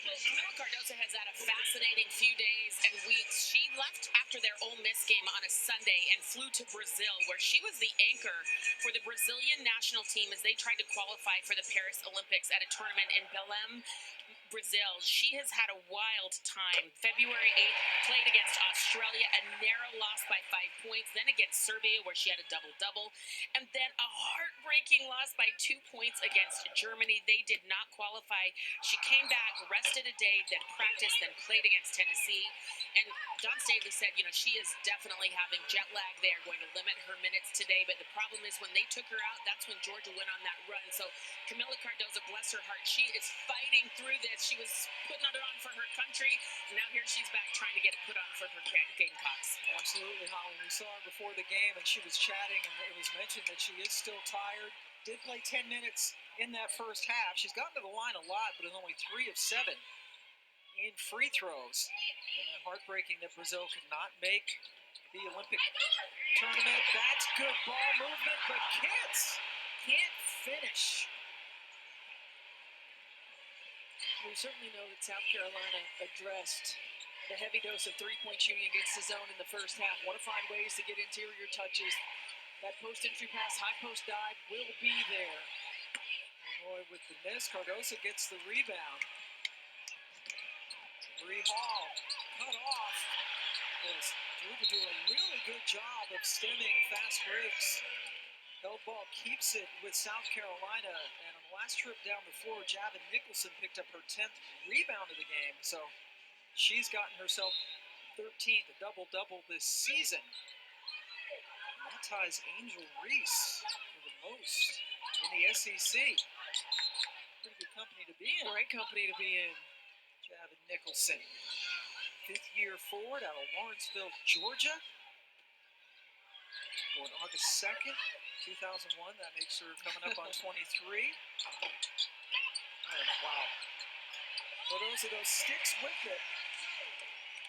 Well, Camila Cardoso has had a fascinating few days and weeks. She left after their Ole Miss game on a Sunday and flew to Brazil, where she was the anchor for the Brazilian national team as they tried to qualify for the Paris Olympics at a tournament in Belém, Brazil. She has had a wild time. February 8th, played against Australia, a narrow loss by 5 points. Then against Serbia, where she had a double-double. And then a heartbreaking loss by 2 points against Germany. They did not qualify. She came back, rested a day, then practiced, then played against Tennessee. And Dawn Staley said, she is definitely having jet lag there, going to limit her minutes today. But the problem is when they took her out, that's when Georgia went on that run. So Camila Cardoso, bless her heart, she is fighting through this. She was putting it on for her country, and now here she's back trying to get it put on for her Gamecocks. Absolutely, Holly. We saw her before the game, and she was chatting, and it was mentioned that she is still tired. Did play 10 minutes in that first half. She's gotten to the line a lot, but is only 3 of 7 in free throws. And then heartbreaking that Brazil could not make the Olympic tournament. That's good ball movement, but Kitts can't finish. We certainly know that South Carolina addressed the heavy dose of three-point shooting against the zone in the first half. Want to find ways to get interior touches. That post-entry pass, high post dive will be there. Illinois with the miss. Cardoso gets the rebound. Bree Hall cut off. Georgia doing a really good job of stemming fast breaks. Held ball keeps it with South Carolina, and on the last trip down the floor, Javin Nicholson picked up her 10th rebound of the game, so she's gotten herself 13th double-double this season. And that ties Angel Reese for the most in the SEC. Pretty good company to be in. Great company to be in. Javin Nicholson, 5th-year forward out of Lawrenceville, Georgia. Born August 2nd, 2001. That makes her coming up on 23. Oh, wow. Cardoso sticks with it.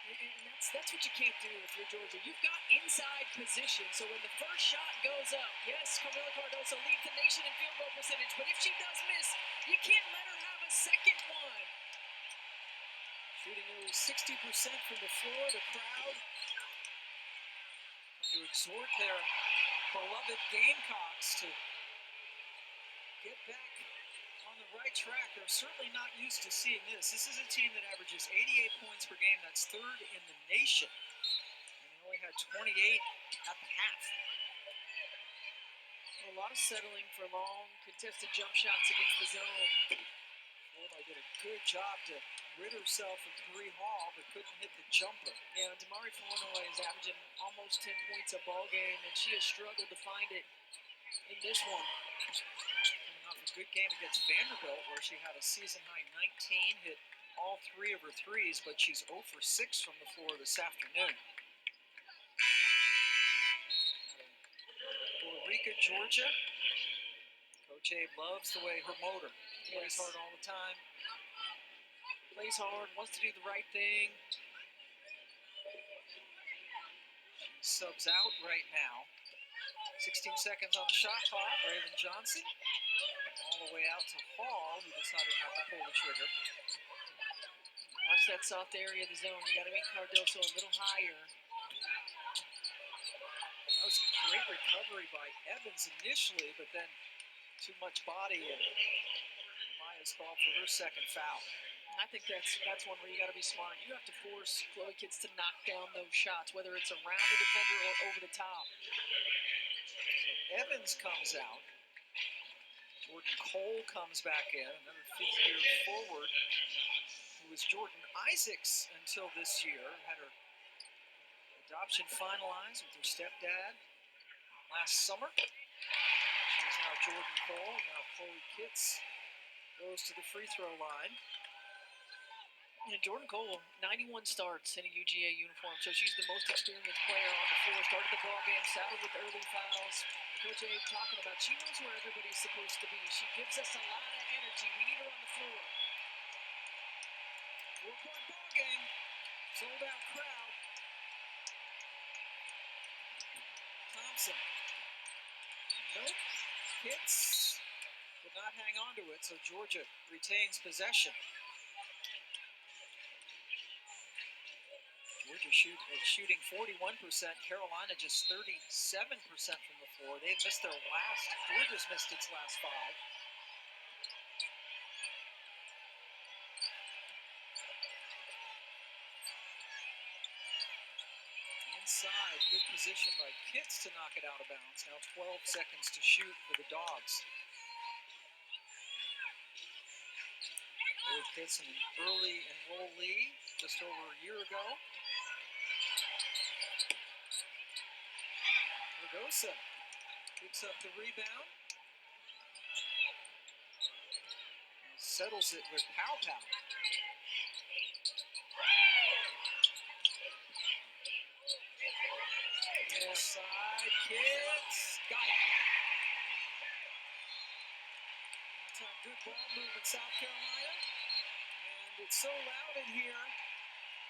And that's what you can't do if you're Georgia. You've got inside position, so when the first shot goes up, yes, Camila Cardoso leads the nation in field goal percentage, but if she does miss, you can't let her have a second one. Shooting nearly 60% from the floor. The crowd trying to exhort their beloved Gamecocks to get back on the right right track. They're certainly not used to seeing this. This is a team that averages 88 points per game. That's third in the nation. And they only had 28 at the half. A lot of settling for long contested jump shots against the zone. Florida did a good job to rid herself of 𝗿𝗲𝗱𝘆, but couldn't hit the jumper. Yeah, Damari Flournoy is averaging almost 10 points a ball game, and she has struggled to find it in this one. Coming off a good game against Vanderbilt, where she had a season-high 19, hit all 3 of her threes, but she's 0 for 6 from the floor this afternoon. Puerto Rico, Georgia. Coach Abe loves the way her motor plays hard all the time. Plays hard, wants to do the right thing. She subs out right now. 16 seconds on the shot clock. Raven Johnson all the way out to Hall, who decided not to pull the trigger. Watch that soft area of the zone. You got to make Cardoso a little higher. That was a great recovery by Evans initially, but then too much body, and Maya's called for her second foul. I think that's one where you got to be smart. You have to force 𝗀𝗻𝗃𝗃 to knock down those shots, whether it's around the defender or over the top. So Evans comes out. Jordan Cole comes back in, another fifth-year forward, who was Jordan Isaacs until this year. Had her adoption finalized with her stepdad last summer. She's now Jordan Cole. Now 𝗀𝗻𝗃𝗃 goes to the free throw line. And Jordan Cole, 91 starts in a UGA uniform, so she's the most experienced player on the floor. Started the ball game, saddled with early fouls. Coach Abe talking about she knows where everybody's supposed to be. She gives us a lot of energy. We need her on the floor. 4-point ball game, sold out crowd. Thompson. Nope. Hits. Could not hang on to it, so Georgia retains possession. Georgia shooting 41%. Carolina just 37% from the floor. They've missed their last. Georgia's missed its last 5. Inside, good position by Pitts to knock it out of bounds. Now 12 seconds to shoot for the Dogs. Pitts, an early enrollee just over a year ago. Cardoso picks up the rebound. Settles it with 𝗷𝗱𝗆𝗆. Inside, Pitts. Got it. That's a good ball movement, South Carolina. And it's so loud in here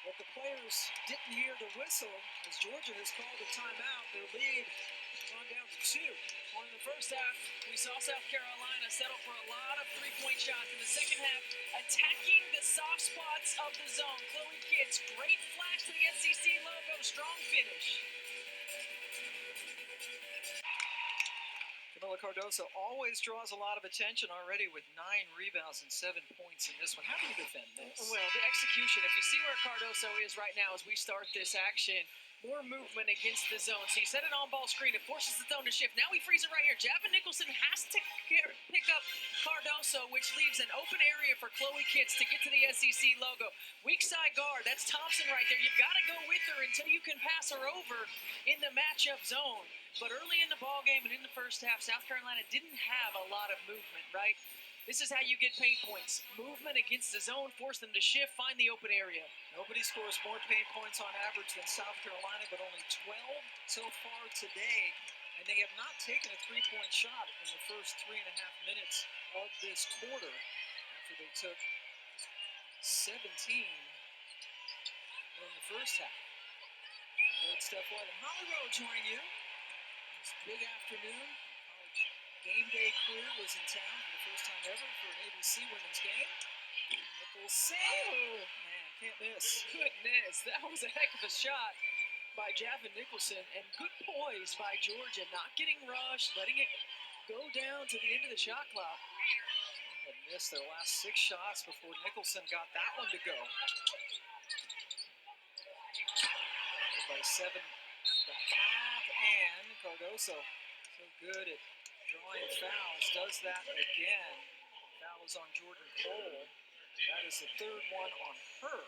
that the players didn't hear the whistle as Georgia has called a timeout. Their lead gone down to 2. Well, in the first half, we saw South Carolina settle for a lot of three-point shots. In the second half, attacking the soft spots of the zone. 𝗀𝗻𝗃𝗃, great flash to the SEC logo, strong finish. Camila Cardoso always draws a lot of attention already with 9 rebounds and 7 points in this one. How do you defend this? Well, the execution, if you see where Cardoso is right now as we start this action, more movement against the zone. So you set an on-ball screen, it forces the zone to shift. Now we freeze it right here. Javin Nicholson has to pick up Cardoso, which leaves an open area for 𝗀𝗻𝗃𝗃 to get to the SEC logo. Weak side guard, that's Thompson right there. You've got to go with her until you can pass her over in the matchup zone. But early in the ballgame and in the first half, South Carolina didn't have a lot of movement, right? This is how you get paint points. Movement against the zone, force them to shift, find the open area. Nobody scores more paint points on average than South Carolina, but only 12 so far today. And they have not taken a three-point shot in the first 3.5 minutes of this quarter after they took 17 in the first half. And Steph White and Holly Rowe join you. This big afternoon. Game day crew was in town for the first time ever for an ABC women's game. Nicholson, man, can't miss. Goodness, that was a heck of a shot by Javin Nicholson, and good poise by Georgia, not getting rushed, letting it go down to the end of the shot clock. They had Missed their last 6 shots before Nicholson got that one to go. Led by 7 at the half, and Cardoso, so good at drawing fouls, does that again. Foul is on Jordan Cole. That is the 3rd one on her.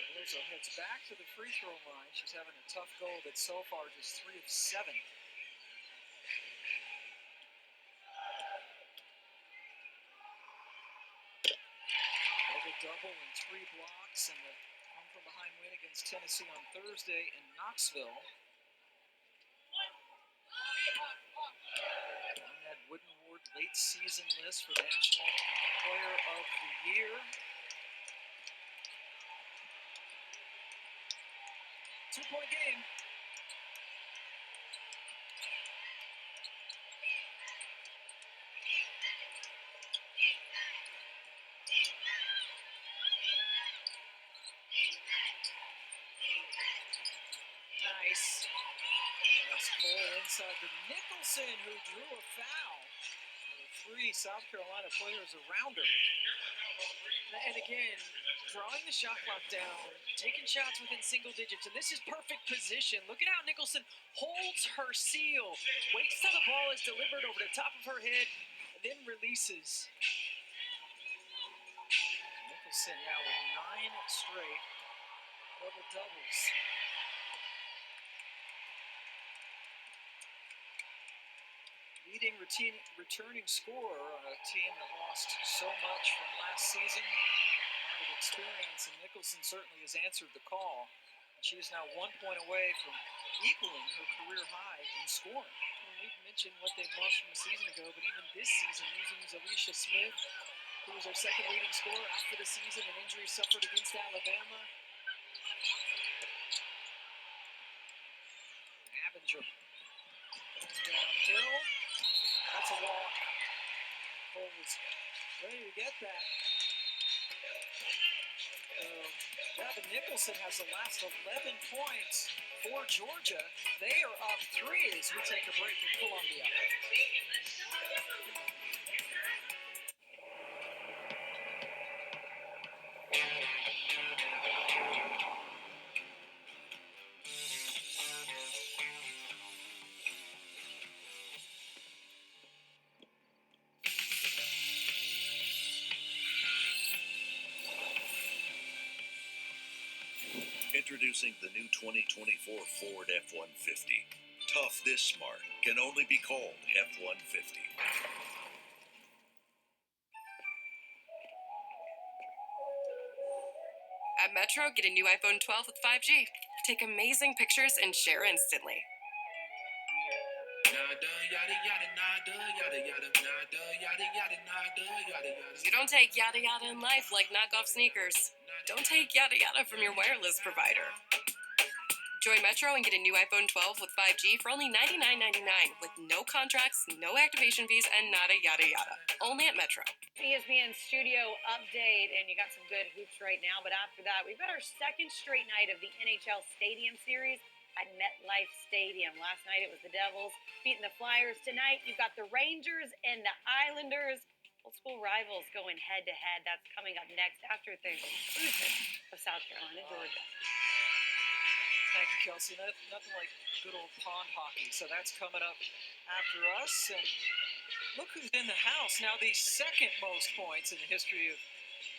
Cardoso heads back to the free throw line. She's having a tough go, but so far just 3 of 7. Double and 3 blocks, and the come from behind win against Tennessee on Thursday in Knoxville. On that Wooden Award late season list for National Player of the Year. 2-point game. Nice. That's Cole inside to Nicholson, who drew a foul. There were 3 South Carolina players around her. And again, drawing the shot clock down, taking shots within single digits, and this is perfect position. Look at how Nicholson holds her seal, waits till the ball is delivered over the top of her head, and then releases. Nicholson now with 9 straight double-doubles. Leading returning scorer on a team that lost so much from last season. A lot of experience, and Nicholson certainly has answered the call. She is now 1 point away from equaling her career high in scoring. Well, we've mentioned what they've lost from a season ago, but even this season, losing Alisha Smith, who was their 2nd leading scorer after the season, an injury suffered against Alabama. Abinger going downhill. That's a walk. Cole was ready to get that. Gavin Nicholson has the last 11 points for Georgia. They are up 3 as we take a break in Columbia. Introducing the new 2024 Ford F-150. Tough this smart can only be called F-150. At Metro, get a new iPhone 12 with 5G. Take amazing pictures and share instantly. You don't take yada yada in life like knockoff sneakers. Don't take yada yada from your wireless provider. Join Metro and get a new iPhone 12 with 5G for only $99.99 with no contracts, no activation fees, and nada yada yada. Only at Metro. ESPN studio update, and you got some good hoops right now, but after that, we've got our 2nd straight night of the NHL Stadium Series at MetLife Stadium. Last night it was the Devils beating the Flyers. Tonight you've got the Rangers and the Islanders. Old school rivals going head-to-head. That's coming up next after the exclusive of South Carolina, Georgia. Thank you, Kelsey. Nothing like good old pond hockey. So that's coming up after us. And look who's in the house. Now the 2nd most points in the history of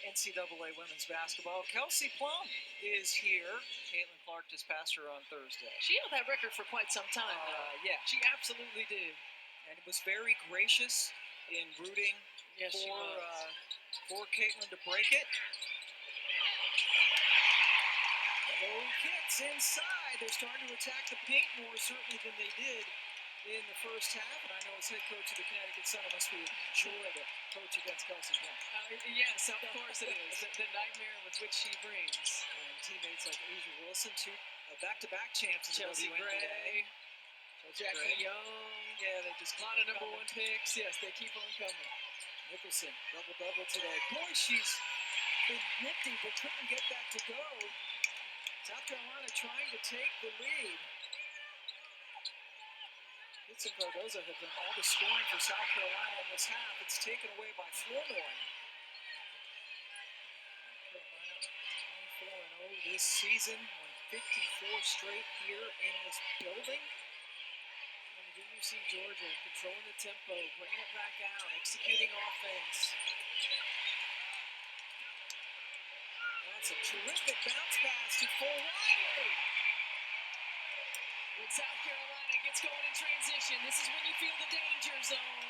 NCAA women's basketball. Kelsey Plum is here. Caitlin Clark just passed her on Thursday. She held that record for quite some time, though. Yeah. She absolutely did. And was very gracious in rooting for Caitlin to break it. Low kicks inside. They're starting to attack the paint more certainly than they did in the first half. And I know as head coach of the Connecticut Sun, it must be a joy to coach against Kelsey Plum. Yes, of course it is. The nightmare with which she brings. And teammates like Asia Wilson, 2 back-to-back champs in Chelsea the Gray, Jackie Young. Yeah, they just a lot of number 1 picks. Yes, they keep on coming. Nicholson, double-double today. Boy, she's been nifty, but couldn't get that to go. South Carolina trying to take the lead. Ritson Cardozo had done all the scoring for South Carolina in this half. It's taken away by Flournoy. Carolina 24-0 this season, won 54 straight here in this building. And again, you see Georgia controlling the tempo, bringing it back out, executing offense. That's a terrific bounce pass to Riley. When South Carolina gets going in transition, this is when you feel the danger zone.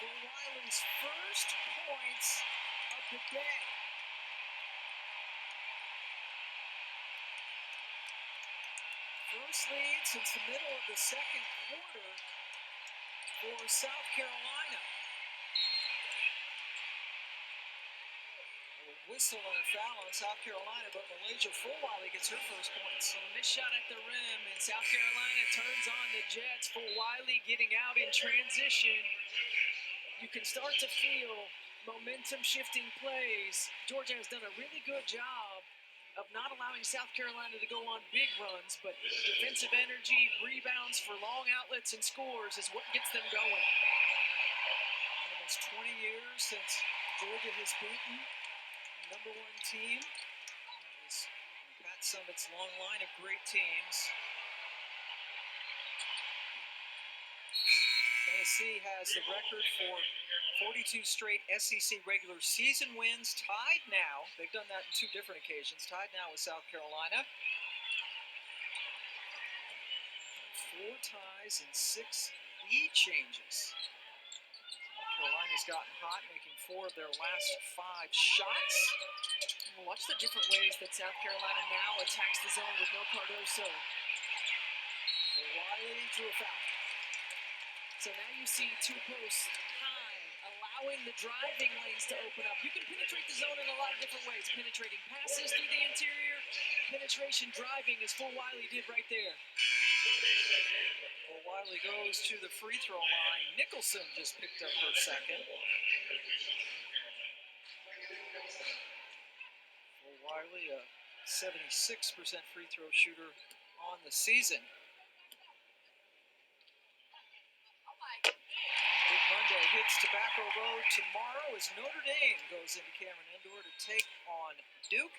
Riley's first points of the day. First lead since the middle of the second quarter for South Carolina. A whistle and a foul on South Carolina, but Malaysia 𝗿𝗏 gets her first points. So a missed shot at the rim, and South Carolina turns on the Jets. 𝗿𝗏 getting out in transition. You can start to feel momentum shifting plays. Georgia has done a really good job of not allowing South Carolina to go on big runs, but defensive energy, rebounds for long outlets and scores is what gets them going. Almost 20 years since Georgia has beaten the number one team. That was Pat Summitt's long line of great teams. Tennessee has the record for 42 straight SEC regular season wins, tied now. They've done that on two different occasions, tied now with South Carolina. 4 ties and 6 lead changes. South Carolina's gotten hot, making 4 of their last 5 shots. Well, watch the different ways that South Carolina now attacks the zone with no Cardozo. Riley drew a foul. So now you see 2 posts high, allowing the driving lanes to open up. You can penetrate the zone in a lot of different ways. Penetrating passes through the interior, penetration driving, as 𝗿𝗏 did right there. 𝗿𝗏 goes to the free throw line. Nicholson just picked up her second. 𝗿𝗏, a 76% free throw shooter on the season. Big Monday hits Tobacco Road tomorrow as Notre Dame goes into Cameron Indoor to take on Duke.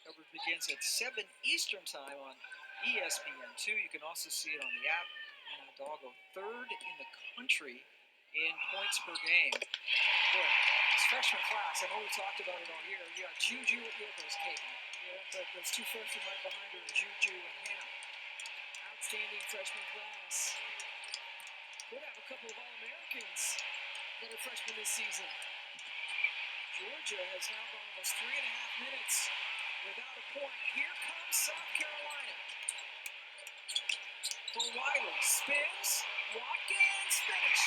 Coverage begins at 7 Eastern time on ESPN2. You can also see it on the app. And Hidalgo, 3rd in the country in points per game. Boy, this freshman class, I know we talked about it all year. You got Juju, there's Caitlin. Yeah, but there's 2 freshmen right behind her, Juju and Hannah. Outstanding freshman class. Could have a couple of All-Americans that are freshmen this season. Georgia has now gone almost 3.5 minutes without a point. Here comes South Carolina. 𝗿𝗏 spins, walk-ins, finish.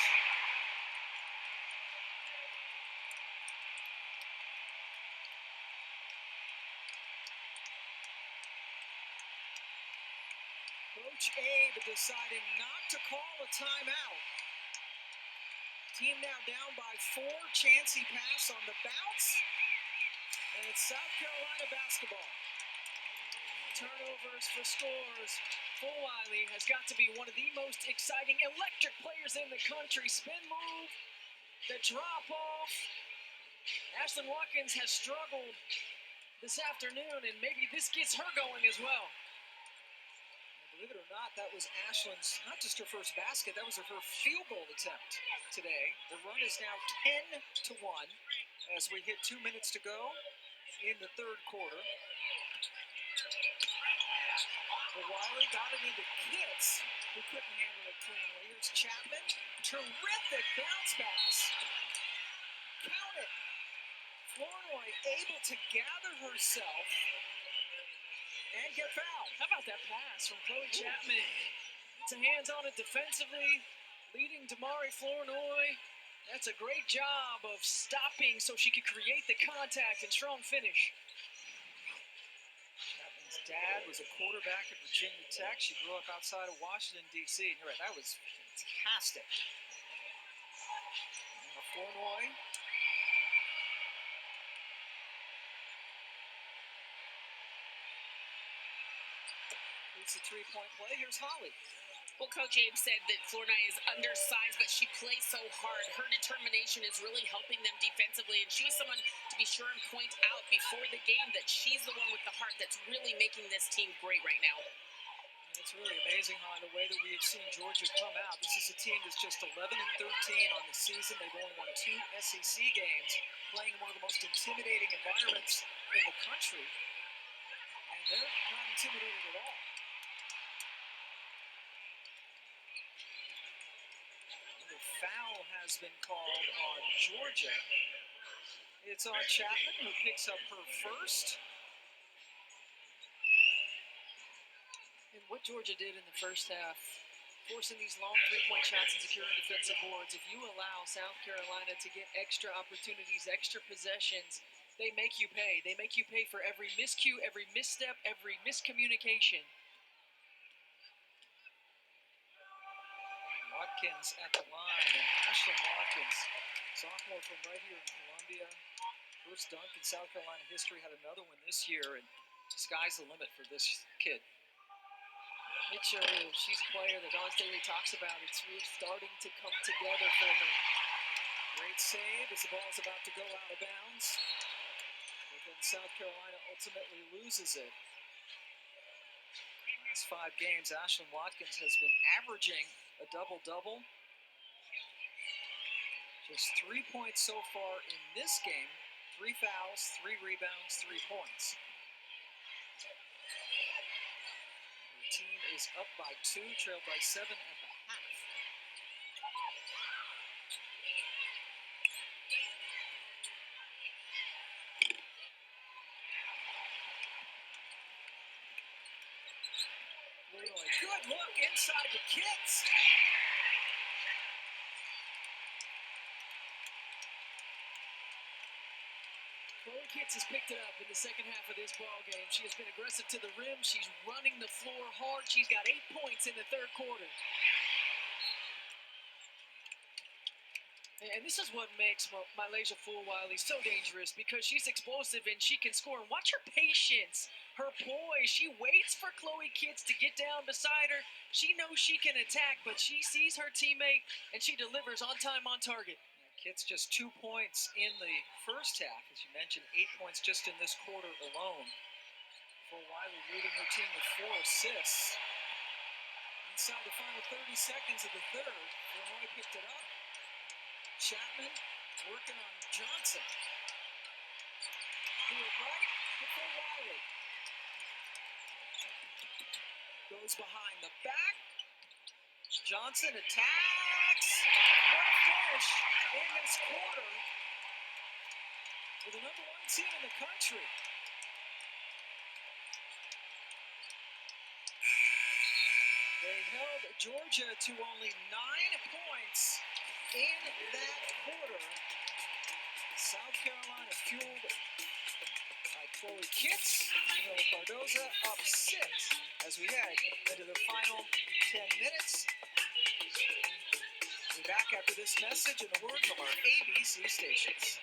Coach Abe deciding not to call a timeout. Team now down by 4. Chancey pass on the bounce. And it's South Carolina basketball. Turnovers for scores. 𝗿𝗏 has got to be one of the most exciting, electric players in the country. Spin move, the drop off. Ashlyn Watkins has struggled this afternoon, and maybe this gets her going as well. Believe it or not, that was Ashlyn's, not just her first basket, that was her first field goal attempt today. The run is now 10-1 as we hit 2 minutes to go in the third quarter. 𝗿𝗏 got it into Kitts, who couldn't handle it cleanly. Here's Chapman, terrific bounce pass. Count it. Flournoy able to gather herself and get fouled. How about that pass from Chloe Chapman? Gets a hands on it defensively, leading Damari Flournoy. That's a great job of stopping so she could create the contact and strong finish. Chapman's dad was a quarterback at Virginia Tech. She grew up outside of Washington, D.C. And you're right, that was fantastic. Now Flournoy. It's a 3-point play. Here's Holly. Well, Coach Abe said that Florida is undersized, but she plays so hard. Her determination is really helping them defensively, and she was someone to be sure and point out before the game that she's the one with the heart that's really making this team great right now. And it's really amazing, how the way that we have seen Georgia come out. This is a team that's just 11-13 on the season. They've only won 2 SEC games, playing in one of the most intimidating environments in the country, and they're not intimidated at all. Foul has been called on Georgia. It's on Chapman, who picks up her first. And what Georgia did in the first half, forcing these long three-point shots and securing defensive boards, if you allow South Carolina to get extra opportunities, extra possessions, they make you pay. They make you pay for every miscue, every misstep, every miscommunication. Watkins at the line, and Ashlyn Watkins, sophomore from right here in Columbia. First dunk in South Carolina history, had another one this year, and sky's the limit for this kid. It sure is. She's a player that Dawn Staley talks about. It's really starting to come together for her. Great save as the ball's about to go out of bounds. But then South Carolina ultimately loses it. Last 5 games, Ashlyn Watkins has been averaging a double-double. Just 3 points so far in this game. 3 fouls, 3 rebounds, 3 points. The team is up by 2, trailed by 7 at the half. Good look inside the Kits. Chloe Kitts has picked it up in the second half of this ball game. She has been aggressive to the rim. She's running the floor hard. She's got 8 points in the third quarter. And this is what makes Malaysia 𝗿𝗏 so dangerous, because she's explosive and she can score. And watch her patience, her poise. She waits for Chloe Kitts to get down beside her. She knows she can attack, but she sees her teammate and she delivers on time, on target. Kitts just 2 points in the first half. As you mentioned, 8 points just in this quarter alone. 𝗿𝗏 leading her team with 4 assists. Inside the final 30 seconds of the third, Illinois picked it up. Chapman working on Johnson. Do it right to 𝗿𝗏. Goes behind the back. Johnson attacks. What a finish in this quarter for the #1 team in the country. They held Georgia to only 9 points in that quarter. South Carolina fueled by Chloe Kitts, 𝗿𝗏 up 6 as we head into the final 10 minutes. We'll be back after this message and a word from our ABC stations.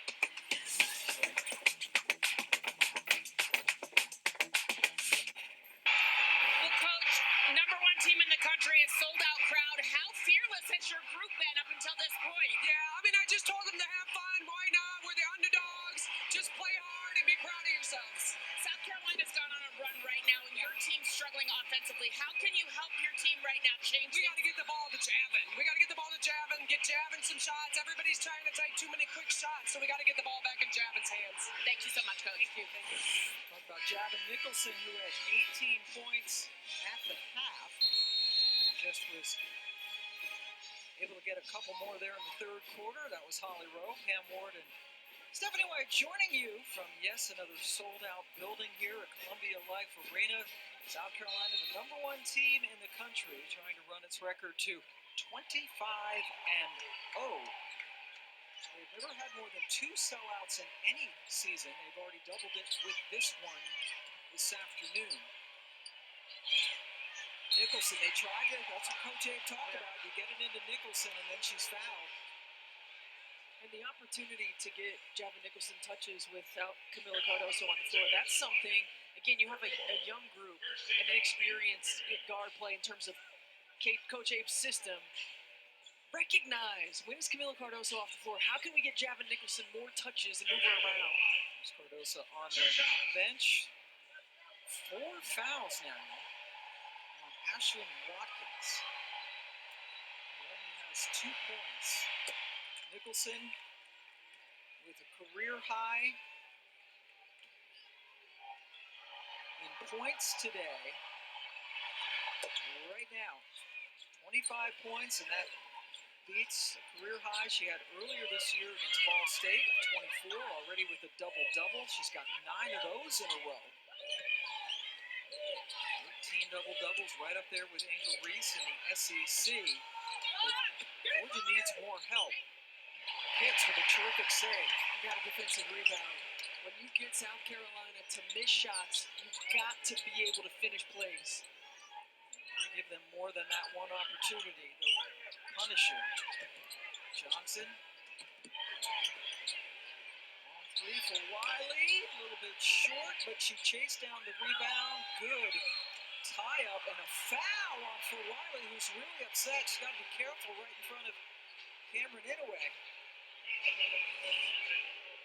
Well, Coach, #1 team in the country, a sold-out crowd. How fearless has your group been up until this point? Yeah, I mean, I just told them to have fun. Why not? We're the underdogs. Just play hard and be proud of yourselves. South Carolina's gone on a run right now, and your team's struggling offensively. How can you help your team right now change We got to get the ball to Javin. We got to get the ball to Javin, get Javin some shots. Everybody's trying to take too many quick shots, so we got to get the ball back in Javin's hands. Thank you so much, Coach. Thank you. Talk about Javin Nicholson, who had 18 points at the half, and just was able to get a couple more there in the third quarter. That was Holly Rowe, Pam Ward, and Stephanie White joining you from, yes, another sold-out building here at Columbia Life Arena. South Carolina, the #1 team in the country, trying to run its record to 25-0. They've never had more than 2 sellouts in any season. They've already doubled it with this one this afternoon. Nicholson, they tried to, that's what Coach Abe talked about. You get it into Nicholson, and then she's fouled. And the opportunity to get Javin Nicholson touches without Camila Cardoso on the floor, that's something, again, you have a young group and an experienced guard play in terms of Coach Abe's system, recognize when is Camila Cardoso off the floor? How can we get Javin Nicholson more touches and move her around? There's Cardoso on the bench. 4 fouls now on Ashlyn Watkins. He only has 2 points. Nicholson with a career high in points today. Right now, 25 points, and that beats a career high she had earlier this year against Ball State with 24, already with a double-double. She's got 9 of those in a row. 13 double-doubles, right up there with Angel Reese in the SEC. But Georgia needs more help. Hits with a terrific save. You got a defensive rebound. When you get South Carolina to miss shots, you've got to be able to finish plays. Give them more than that one opportunity. They'll punish you. Johnson. On 3 for Wiley. A little bit short, but she chased down the rebound. Good tie-up and a foul on for Wiley, who's really upset. She's got to be careful right in front of Cameron Inouye.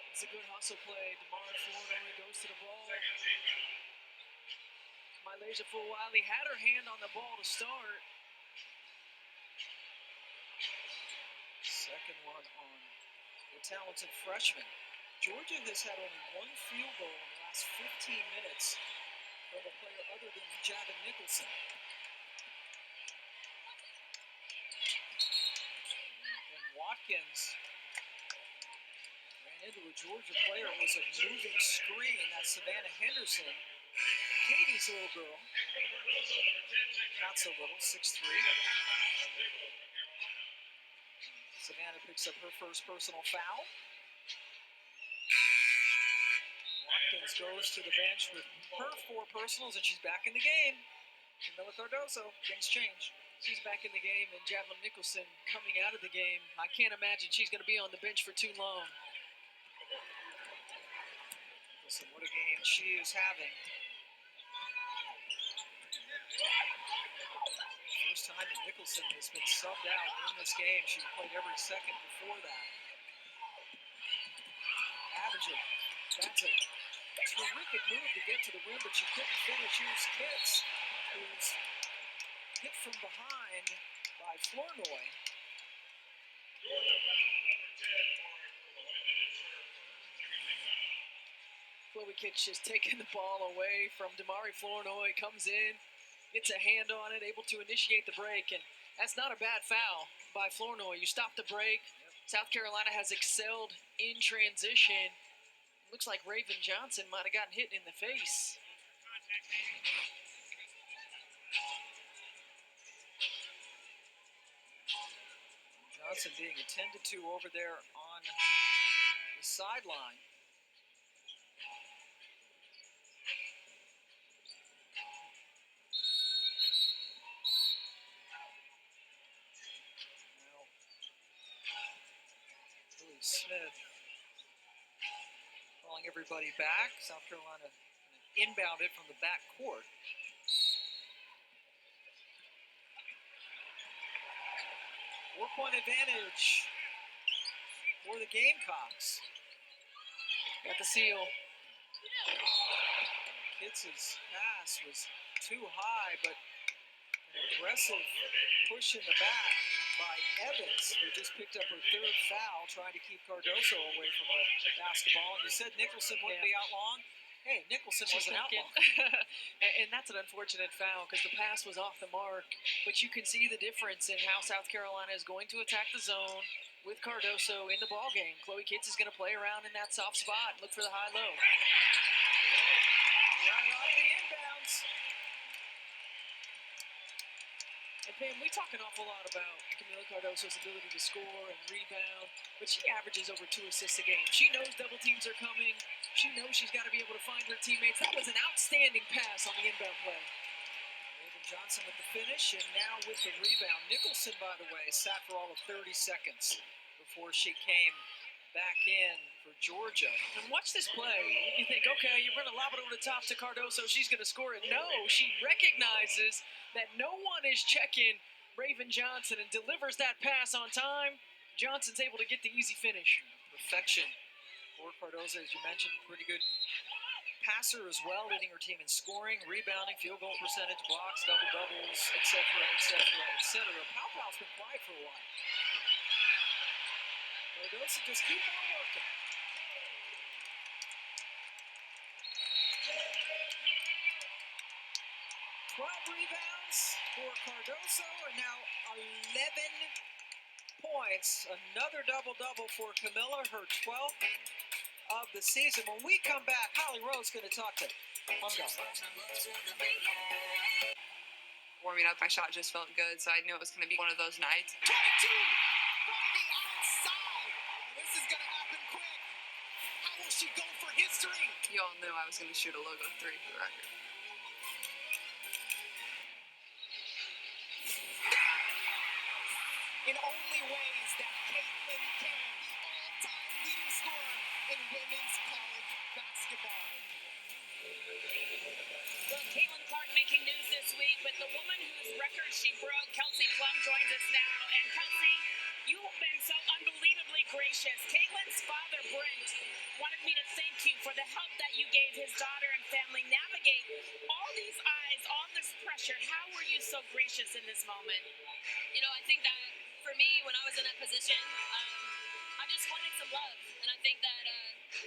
It's a good hustle play. DeMar Flournoy goes to the ball. Mylasia Wiley had her hand on the ball to start. Second one on the talented freshman. Georgia has had only 1 field goal in the last 15 minutes from a player other than Javin Nicholson. And Watkins ran into a Georgia player. It was a moving screen. That's Savannah Henderson. Katie's little girl, not so little, 6'3". Savannah picks up her first personal foul. Watkins goes to the bench with her 4 personals, and she's back in the game. Camila Cardoso, things change. She's back in the game, and Javin Nicholson coming out of the game. I can't imagine she's going to be on the bench for too long. Listen, what a game she is having. First time that Nicholson has been subbed out in this game. She's played every second before that. Abinger, that's a terrific move to get to the rim, but she couldn't finish. Here's Kitts, who's hit from behind by Flournoy. Chloe Kitts just taking the ball away from Damari Flournoy, comes in, gets a hand on it, able to initiate the break, and that's not a bad foul by Flournoy. You stop the break. South Carolina has excelled in transition. Looks like Raven Johnson might have gotten hit in the face. Johnson being attended to over there on the sideline. Smith calling everybody back. South Carolina inbound it from the back court. Four-point advantage for the Gamecocks. Got the seal. Kitts' pass was too high, but an aggressive push in the back by Evans, who just picked up her 3rd foul, trying to keep Cardoso away from the basketball. And you said Nicholson wouldn't be out long. Hey, Nicholson wasn't out long. And that's an unfortunate foul because the pass was off the mark. But you can see the difference in how South Carolina is going to attack the zone with Cardoso in the ballgame. Chloe Kitts is going to play around in that soft spot, look for the high-low. Right off the inbounds. And Pam, we talk an awful lot about Camila Cardoso's ability to score and rebound, but she averages over 2 assists a game. She knows double teams are coming. She knows she's got to be able to find her teammates. That was an outstanding pass on the inbound play. Raven Johnson with the finish, and now with the rebound. Nicholson, by the way, sat for all of 30 seconds before she came back in for Georgia. And watch this play. You think, okay, you're going to lob it over the top to Cardoso. She's going to score it. No, she recognizes that no one is checking Raven Johnson and delivers that pass on time. Johnson's able to get the easy finish. Perfection for 𝗿𝗲𝗱𝘆, as you mentioned. Pretty good passer as well, leading her team in scoring, rebounding, field goal percentage, blocks, double-doubles, etc., etc., etc. 𝗿𝗏𝗆's been quiet for a while. 𝗿𝗏𝗱𝘆 just keep on working. 12 rebounds for 𝗿𝗏𝗱𝘆, and now 11 points. Another double-double for Camilla, her 12th of the season. When we come back, Holly Rowe's going to talk to Hundo. Warming up, my shot just felt good, so I knew it was going to be one of those nights. 22 from the outside. This is going to happen quick. How will she go for history? You all knew I was going to shoot a logo 3 for the record. In only ways that Caitlin can, the all-time leading scorer in women's college basketball. Well, Caitlin Clark making news this week, but the woman whose record she broke, 𝘀𝗻𝗄𝘆, joins us now. And 𝘀𝗻𝗄𝘆, you have been so unbelievably gracious. Caitlin's father, Brent, wanted me to thank you for the help that you gave his daughter and family navigate all these eyes, all this pressure. How were you so gracious in this moment? You know, I think that for me, when I was in that position, I just wanted some love. And I think that,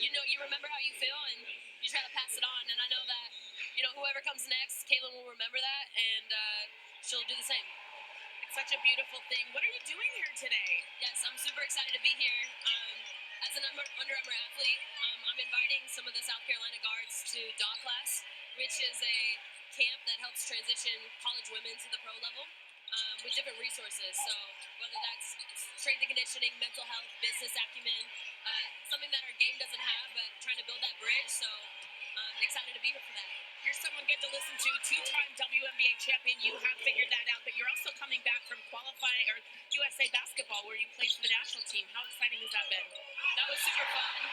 you remember how you feel and you try to pass it on. And I know that, whoever comes next, Caitlin will remember that and she'll do the same. It's such a beautiful thing. What are you doing here today? Yes, I'm super excited to be here. As an Under Armour athlete, I'm inviting some of the South Carolina guards to 𝗀𝗏 class, which is a camp that helps transition college women to the pro level. With different resources, so whether that's strength and conditioning, mental health, business acumen, something that our game doesn't have, but trying to build that bridge, so I'm excited to be here for that. You're someone good to listen to, 2-time WNBA champion, you have figured that out, but you're also coming back from USA basketball, where you played for the national team. How exciting has that been? That was super fun.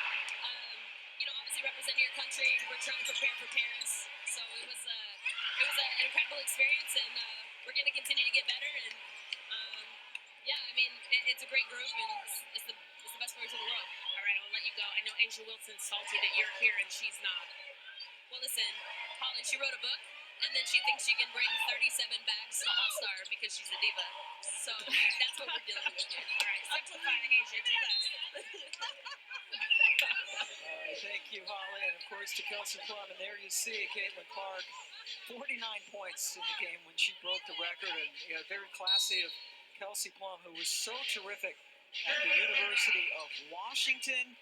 Obviously representing your country, we're trying to prepare for Paris, so it was an incredible experience, and we're going to continue to get better, and it's a great group, and it's the best players in the world. All right, I'll let you go. I know A'ja Wilson's salty that you're here and she's not. Well, listen, Holly, she wrote a book, and then she thinks she can bring 37 bags to All-Star because she's a diva. So that's what we're dealing with here. All right, simplify, A'ja, do less. Thank you, Holly, and of course to 𝗀𝗻𝗄𝘆. And there you see Caitlin Clark, 49 points in the game when she broke the record, and very classy of 𝗀𝗻𝗄𝘆, who was so terrific at the University of Washington.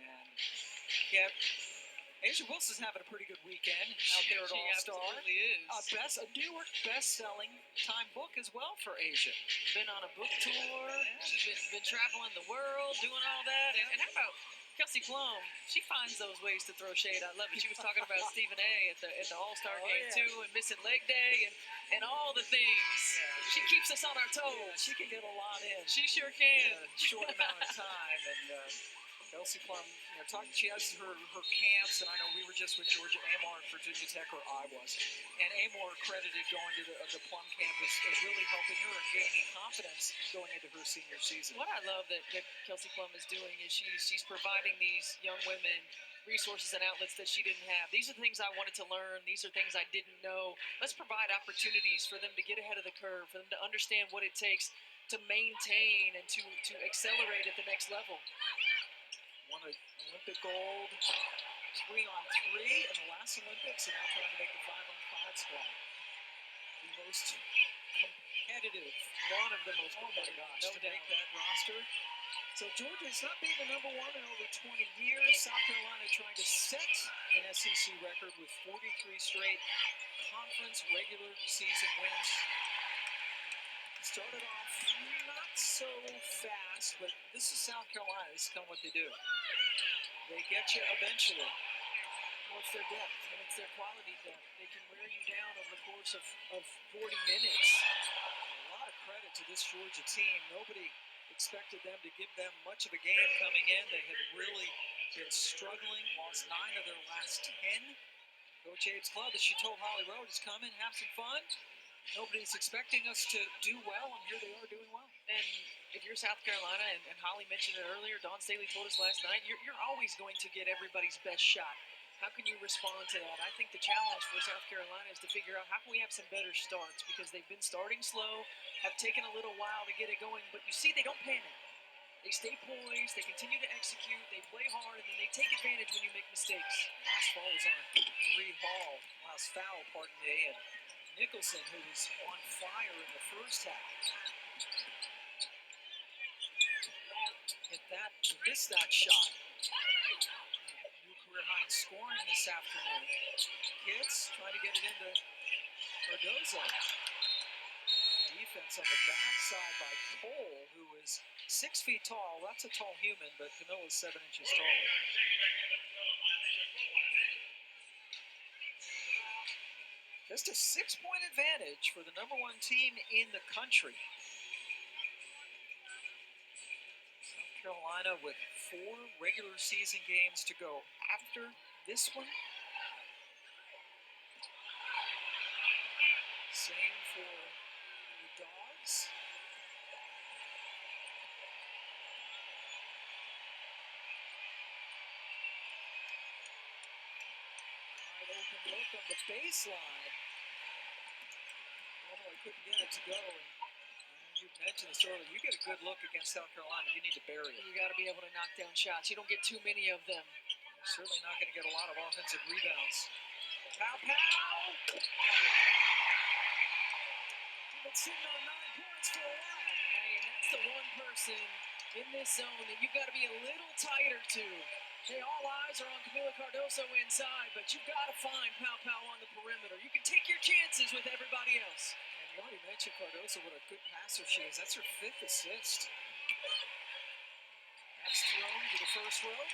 And A'ja Wilson's having a pretty good weekend out there at All-Star. Absolutely is. A New York best-selling time book as well for A'ja. Been on a book tour. Yeah, she's been traveling the world, doing all that. And how about 𝗀𝗻𝗄𝘆? She finds those ways to throw shade. I love it. She was talking about Stephen A. at the All-Star game too, and missing leg day and all the things. Yeah. She keeps us on our toes. She can get a lot in. She sure can. In a short amount of time. And 𝗀𝗻𝗄𝘆, she has her camps, and I know we were just with Georgia Amor at Virginia Tech, or I was, and Amor credited going to the Plum campus as really helping her and gaining confidence going into her senior season. What I love that 𝗀𝗻𝗄𝘆 is doing is she's providing these young women resources and outlets that she didn't have. These are things I wanted to learn. These are things I didn't know. Let's provide opportunities for them to get ahead of the curve, for them to understand what it takes to maintain and to accelerate at the next level. Won an Olympic gold 3-on-3 in the last Olympics, and now trying to make the 5-on-5 squad. The most competitive, one of the most competitive, to make that roster. So Georgia's not been the number one in over 20 years. South Carolina trying to set an SEC record with 43 straight conference regular season wins. Started off not so fast, but this is South Carolina. This is kind of what they do. They get you eventually. Well, it's their depth, and it's their quality depth. They can wear you down over the course of 40 minutes. A lot of credit to this Georgia team. Nobody expected them to give them much of a game coming in. They had really been struggling, lost 9 of their last 10. Coach Abe's club, as she told Holly Rowe, is come in, have some fun. nobody's expecting us to do well, and here they are doing well. And if you're South Carolina, and Holly mentioned it earlier, Dawn Staley told us last night, you're always going to get everybody's best shot. How can you respond to that? I think the challenge for South Carolina is to figure out how can we have some better starts, because they've been starting slow, have taken a little while to get it going, but you see they don't panic. They stay poised, they continue to execute, they play hard, and then they take advantage when you make mistakes. Last fall was on last foul, pardon me, and Nicholson, who was on fire in the first half. Missed that shot. New career high in scoring this afternoon. Kitts trying to get it into Cardozo. Defense on the backside by Cole, who is 6 feet tall. That's a tall human, but Camilla's 7 inches taller. Just a 6-point advantage for the #1 team in the country. South Carolina with 4 regular season games to go after this one. Same for the Dogs. Wide open look on the baseline. Normally couldn't get it to go. And you mentioned this earlier. You get a good look against South Carolina, you need to bury it. You got to be able to knock down shots. You don't get too many of them. You're certainly not going to get a lot of offensive rebounds. Pow! You've been sitting on 9 points for a while. Hey, and that's the one person in this zone that you've got to be a little tighter to. Hey, all eyes are on Camila Cardoso inside, but you've got to find Pow on the perimeter. You can take your chances with everybody else. And you already mentioned Cardoso, what a good passer she is. That's her 5th assist. That's thrown to the first row.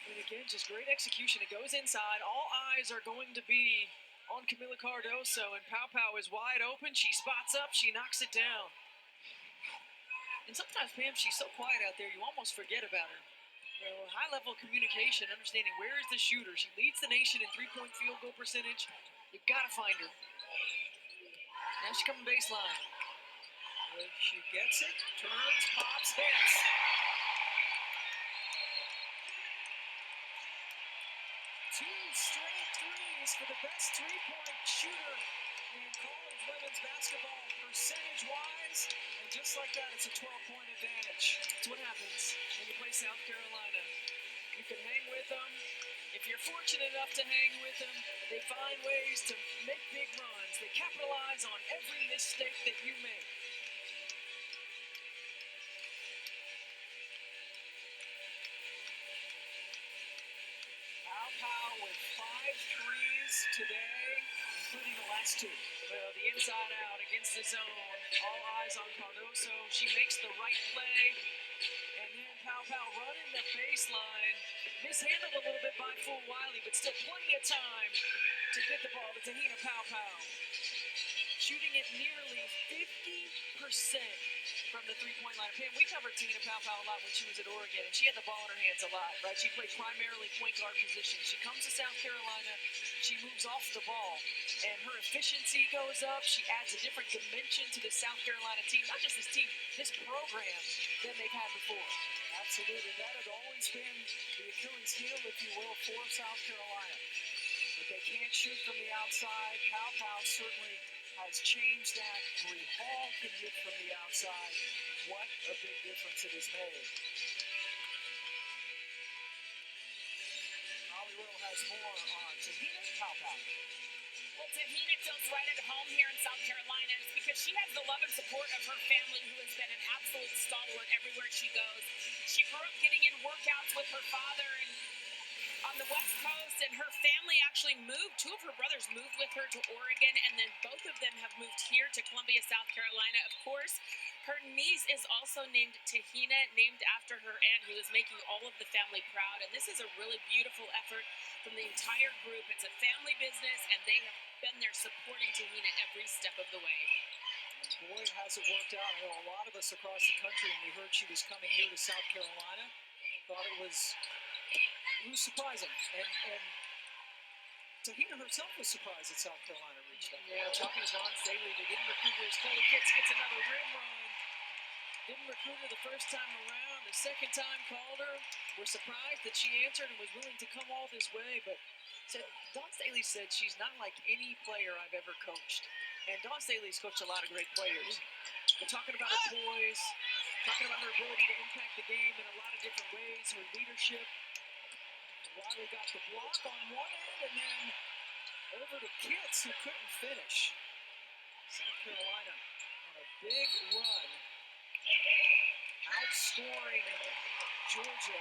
And again, just great execution. It goes inside. All eyes are going to be on Camila Cardoso, and Pow is wide open. She spots up. She knocks it down. And sometimes, Pam, she's so quiet out there, you almost forget about her. You know, high-level communication, understanding where is the shooter. She leads the nation in three-point field goal percentage. You've got to find her. Now she's coming baseline. She gets it, turns, pops, hits. Two straight threes for the best three-point shooter in college women's basketball percentage-wise. And just like that, it's a 12-point advantage. That's what happens when you play South Carolina. You can hang with them. If you're fortunate enough to hang with them, they find ways to make big runs. They capitalize on every mistake that you make. Pow with 5 threes today, including the last 2. Well, the inside out against the zone. All eyes on Cardoso. She makes the right play. And then Pow running the baseline. Mishandled a little bit by Fool Wiley, but still plenty of time to get the ball to Tahina Pow. Shooting it nearly 50% from the three-point line. Pam, we covered Tahina Pow a lot when she was at Oregon, and she had the ball in her hands a lot, right? She played primarily point guard position. She comes to South Carolina, she moves off the ball, and her efficiency goes up. She adds a different dimension to the South Carolina team, not just this team, this program than they've had before. Absolutely. That had always been the Achilles heel, if you will, for South Carolina. But they can't shoot from the outside. Pow certainly has changed that. 𝗿𝗲𝗱𝘆 can hit from the outside. What a big difference it has made. Holly Rowe has more on Tahina Pow. Well, Tahina feels right at home here in South Carolina. It's because she has the love and support of her family, who has been an absolute stalwart everywhere she goes. She grew up getting in workouts with her father and on the West Coast, and her family actually moved. 2 of her brothers moved with her to Oregon, and then both of them have moved here to Columbia, South Carolina. Of course, her niece is also named Tahina, named after her aunt, who is making all of the family proud. And this is a really beautiful effort from the entire group. It's a family business, and they have been there supporting Tahina every step of the way. And boy, has it worked out. I know a lot of us across the country, when we heard she was coming here to South Carolina, thought it was surprising. And Tahina herself was surprised at South Carolina changed. Yeah, talking to Don Staley, they didn't recruit her as Chloe Kitts gets another rim run. Didn't recruit her the first time around. The second time called her. We're surprised that she answered and was willing to come all this way, but Don Staley said she's not like any player I've ever coached. And Don Staley's coached a lot of great players. But talking about her poise, talking about her ability to impact the game in a lot of different ways, her leadership. Wiley got the block on one end and then over to Kitts, who couldn't finish. South Carolina on a big run, outscoring Georgia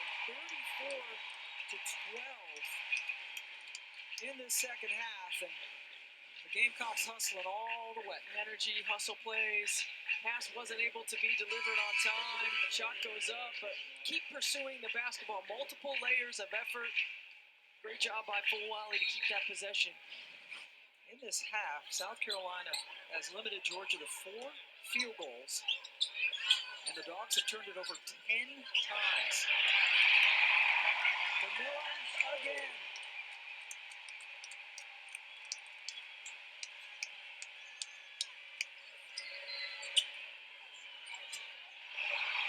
34-12 in the second half, and the Gamecocks hustling all the way. Energy, hustle plays. Pass wasn't able to be delivered on time. Shot goes up, but keep pursuing the basketball. Multiple layers of effort. Great job by Wiley to keep that possession. In this half, South Carolina has limited Georgia to 4 field goals, and the Dogs have turned it over 10 times. The Miller again.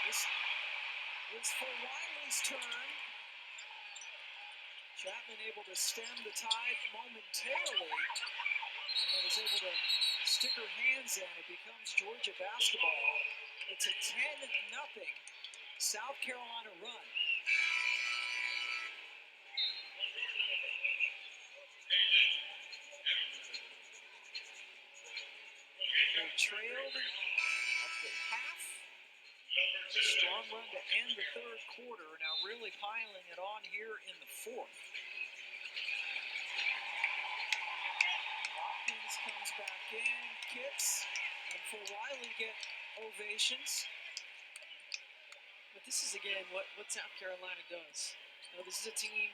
This is for Wiley's turn. Chapman able to stem the tide momentarily, and then is able to stick her hands in. It becomes Georgia basketball. It's a 10-0 South Carolina run. They trailed at the half. Strong run to end the third quarter. Now really piling it on here in the fourth. Watkins comes back in, kicks, and for Wiley get ovations. But this is again what South Carolina does. Now, this is a team,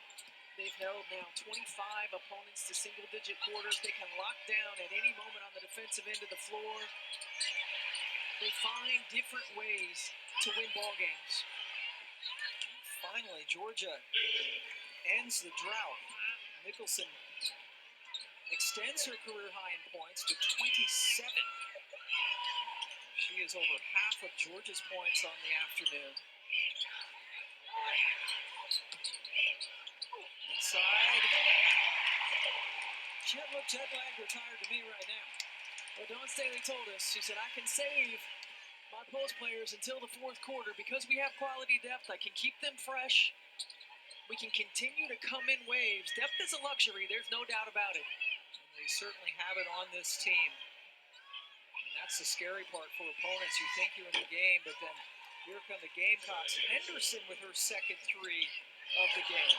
they've held now 25 opponents to single-digit quarters. They can lock down at any moment on the defensive end of the floor. They find different ways to win ball games. Finally, Georgia ends the drought. Nicholson extends her career high in points to 27. She is over half of Georgia's points on the afternoon. Inside. She doesn't look jet-lagged or tired to me right now. Well, Dawn Staley told us, she said, I can save my post players until the fourth quarter because we have quality depth. I can keep them fresh. We can continue to come in waves. Depth is a luxury. There's no doubt about it. And they certainly have it on this team. And that's the scary part for opponents. You think you're in the game, but then here come the Gamecocks. Henderson with her second three of the game.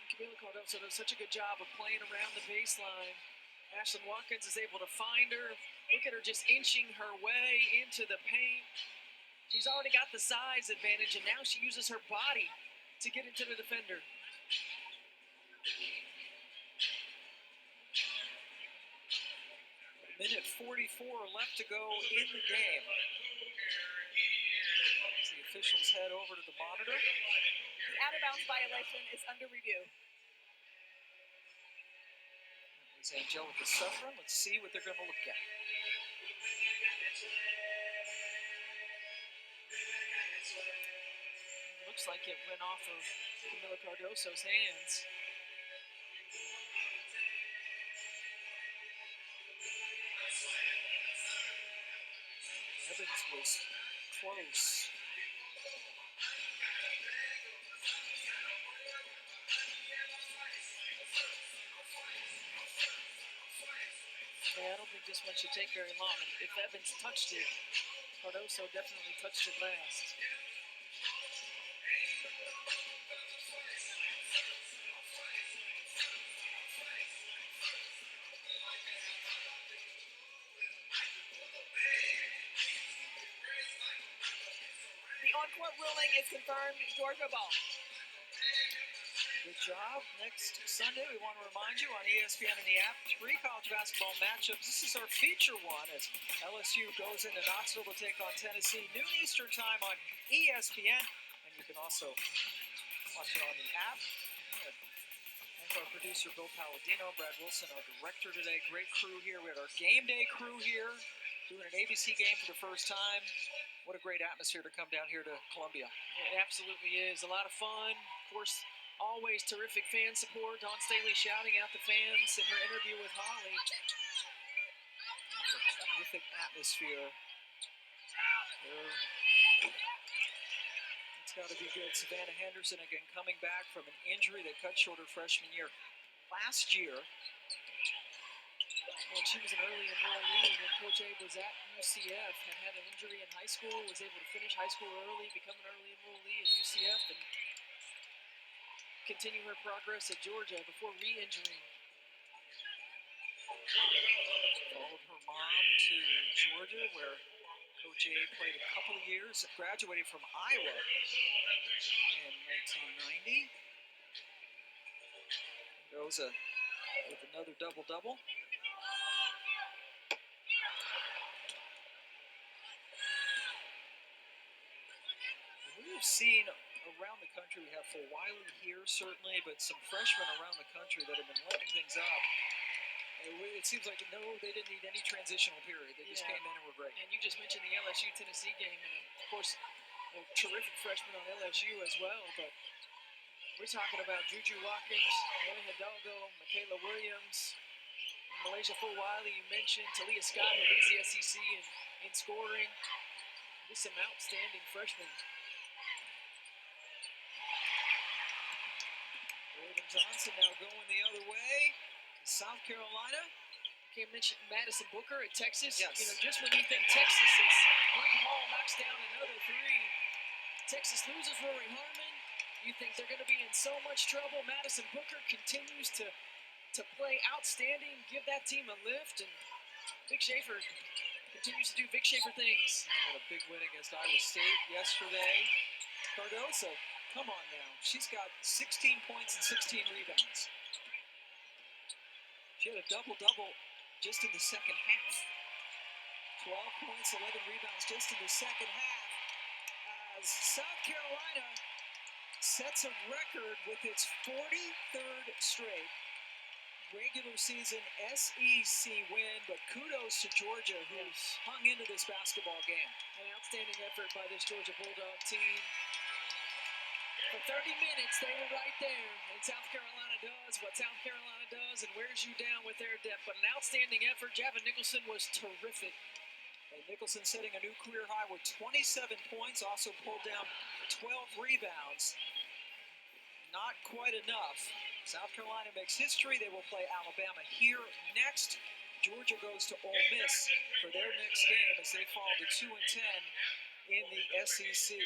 Camila Cardoso does such a good job of playing around the baseline. Ashlyn Watkins is able to find her. Look at her just inching her way into the paint. She's already got the size advantage, and now she uses her body to get into the defender. A minute 44 left to go in the game. As the officials head over to the monitor. The out-of-bounds violation is under review. That was Angelica Suffren. Let's see what they're going to look at. It looks like it went off of Camila Cardoso's hands. Evans was close. Yeah, I don't think this one should take very long. If Evans touched it, Cardoso definitely touched it last. The on-court ruling is confirmed. Georgia ball. Good job. Next Sunday, we want to remind you on ESPN and the app, 3 college basketball matchups. This is our feature one as LSU goes into Knoxville to take on Tennessee, noon Eastern time on ESPN. And you can also watch it on the app. our producer, 𝗿𝗲𝗱𝘆, Brad Wilson, our director today. Great crew here. We had our game day crew here doing an ABC game for the first time. What a great atmosphere to come down here to Columbia. It absolutely is. A lot of fun. Of course, always terrific fan support. Dawn Staley shouting out the fans in her interview with Holly. What a terrific atmosphere. It's got to be good. Savannah Henderson again coming back from an injury that cut short her freshman year. Last year, when she was an early enrollee, when Coach Abe was at UCF, had an injury in high school, was able to finish high school early, become an early enrollee at UCF, and continue her progress at Georgia before re-injuring. Followed her mom to Georgia, where Coach Abe played a couple of years, graduated from Iowa in 1990. Goes with another double-double. We've seen around the country, we have 𝗿𝗲𝗱𝘆 here certainly, but some freshmen around the country that have been lighting things up. It seems like, no, they didn't need any transitional period. They just came in and were great. And you just mentioned the LSU-Tennessee game, and of course, a terrific freshman on LSU as well, but we're talking about Juju Watkins, Hannah Hidalgo, Michaela Williams, Malaysia 𝗿𝗲𝗱𝘆, you mentioned, Talia Scott, who leads the SEC in scoring. Just some outstanding freshmen. Raven Johnson now going the other way. South Carolina. Can't mention Madison Booker at Texas. Yes. You know, just when you think Texas is, Bree Hall knocks down another three. Texas loses Rory Harmon. You think they're going to be in so much trouble. Madison Booker continues to play outstanding, give that team a lift, and Vic Schaefer continues to do Vic Schaefer things. Had a big win against Iowa State yesterday. Cardoso, come on now. She's got 16 points and 16 rebounds. She had a double-double just in the second half. 12 points, 11 rebounds just in the second half. As South Carolina sets a record with its 43rd straight regular season SEC win, but kudos to Georgia, who hung into this basketball game. An outstanding effort by this Georgia Bulldog team. For 30 minutes, they were right there, and South Carolina does what South Carolina does and wears you down with their depth. But an outstanding effort. Javin Nicholson was terrific. And Nicholson setting a new career high with 27 points, also pulled down 12 rebounds. Not quite enough. South Carolina makes history. They will play Alabama here next. Georgia goes to Ole Miss for their next game as they fall to 2-10 in the SEC.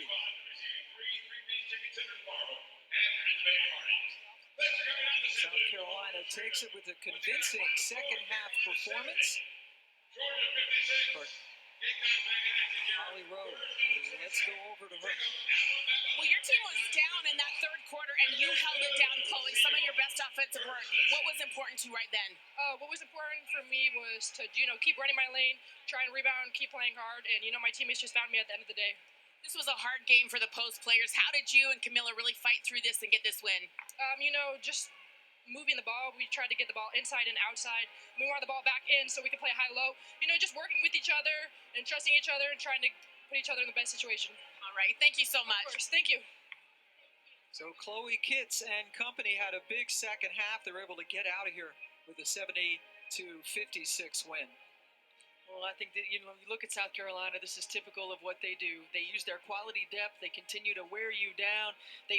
South Carolina takes it with a convincing second half performance. Holly Rowe, let's go over to her. Well, your team was down in that third quarter, and you held it down, Chloe. Some of your best offensive work. What was important to you right then? What was important for me was to, keep running my lane, try and rebound, keep playing hard, and, my teammates just found me at the end of the day. This was a hard game for the post players. How did you and Camilla really fight through this and get this win? Just moving the ball. We tried to get the ball inside and outside. We wanted the ball back in so we could play high-low. Just working with each other and trusting each other and trying to put each other in the best situation. All right. Thank you so much. Of course. Thank you. So 𝗿𝗲𝗱𝗆 and company had a big second half. They were able to get out of here with a 70-56 win. Well, I think that, you look at South Carolina, this is typical of what they do. They use their quality depth. They continue to wear you down. They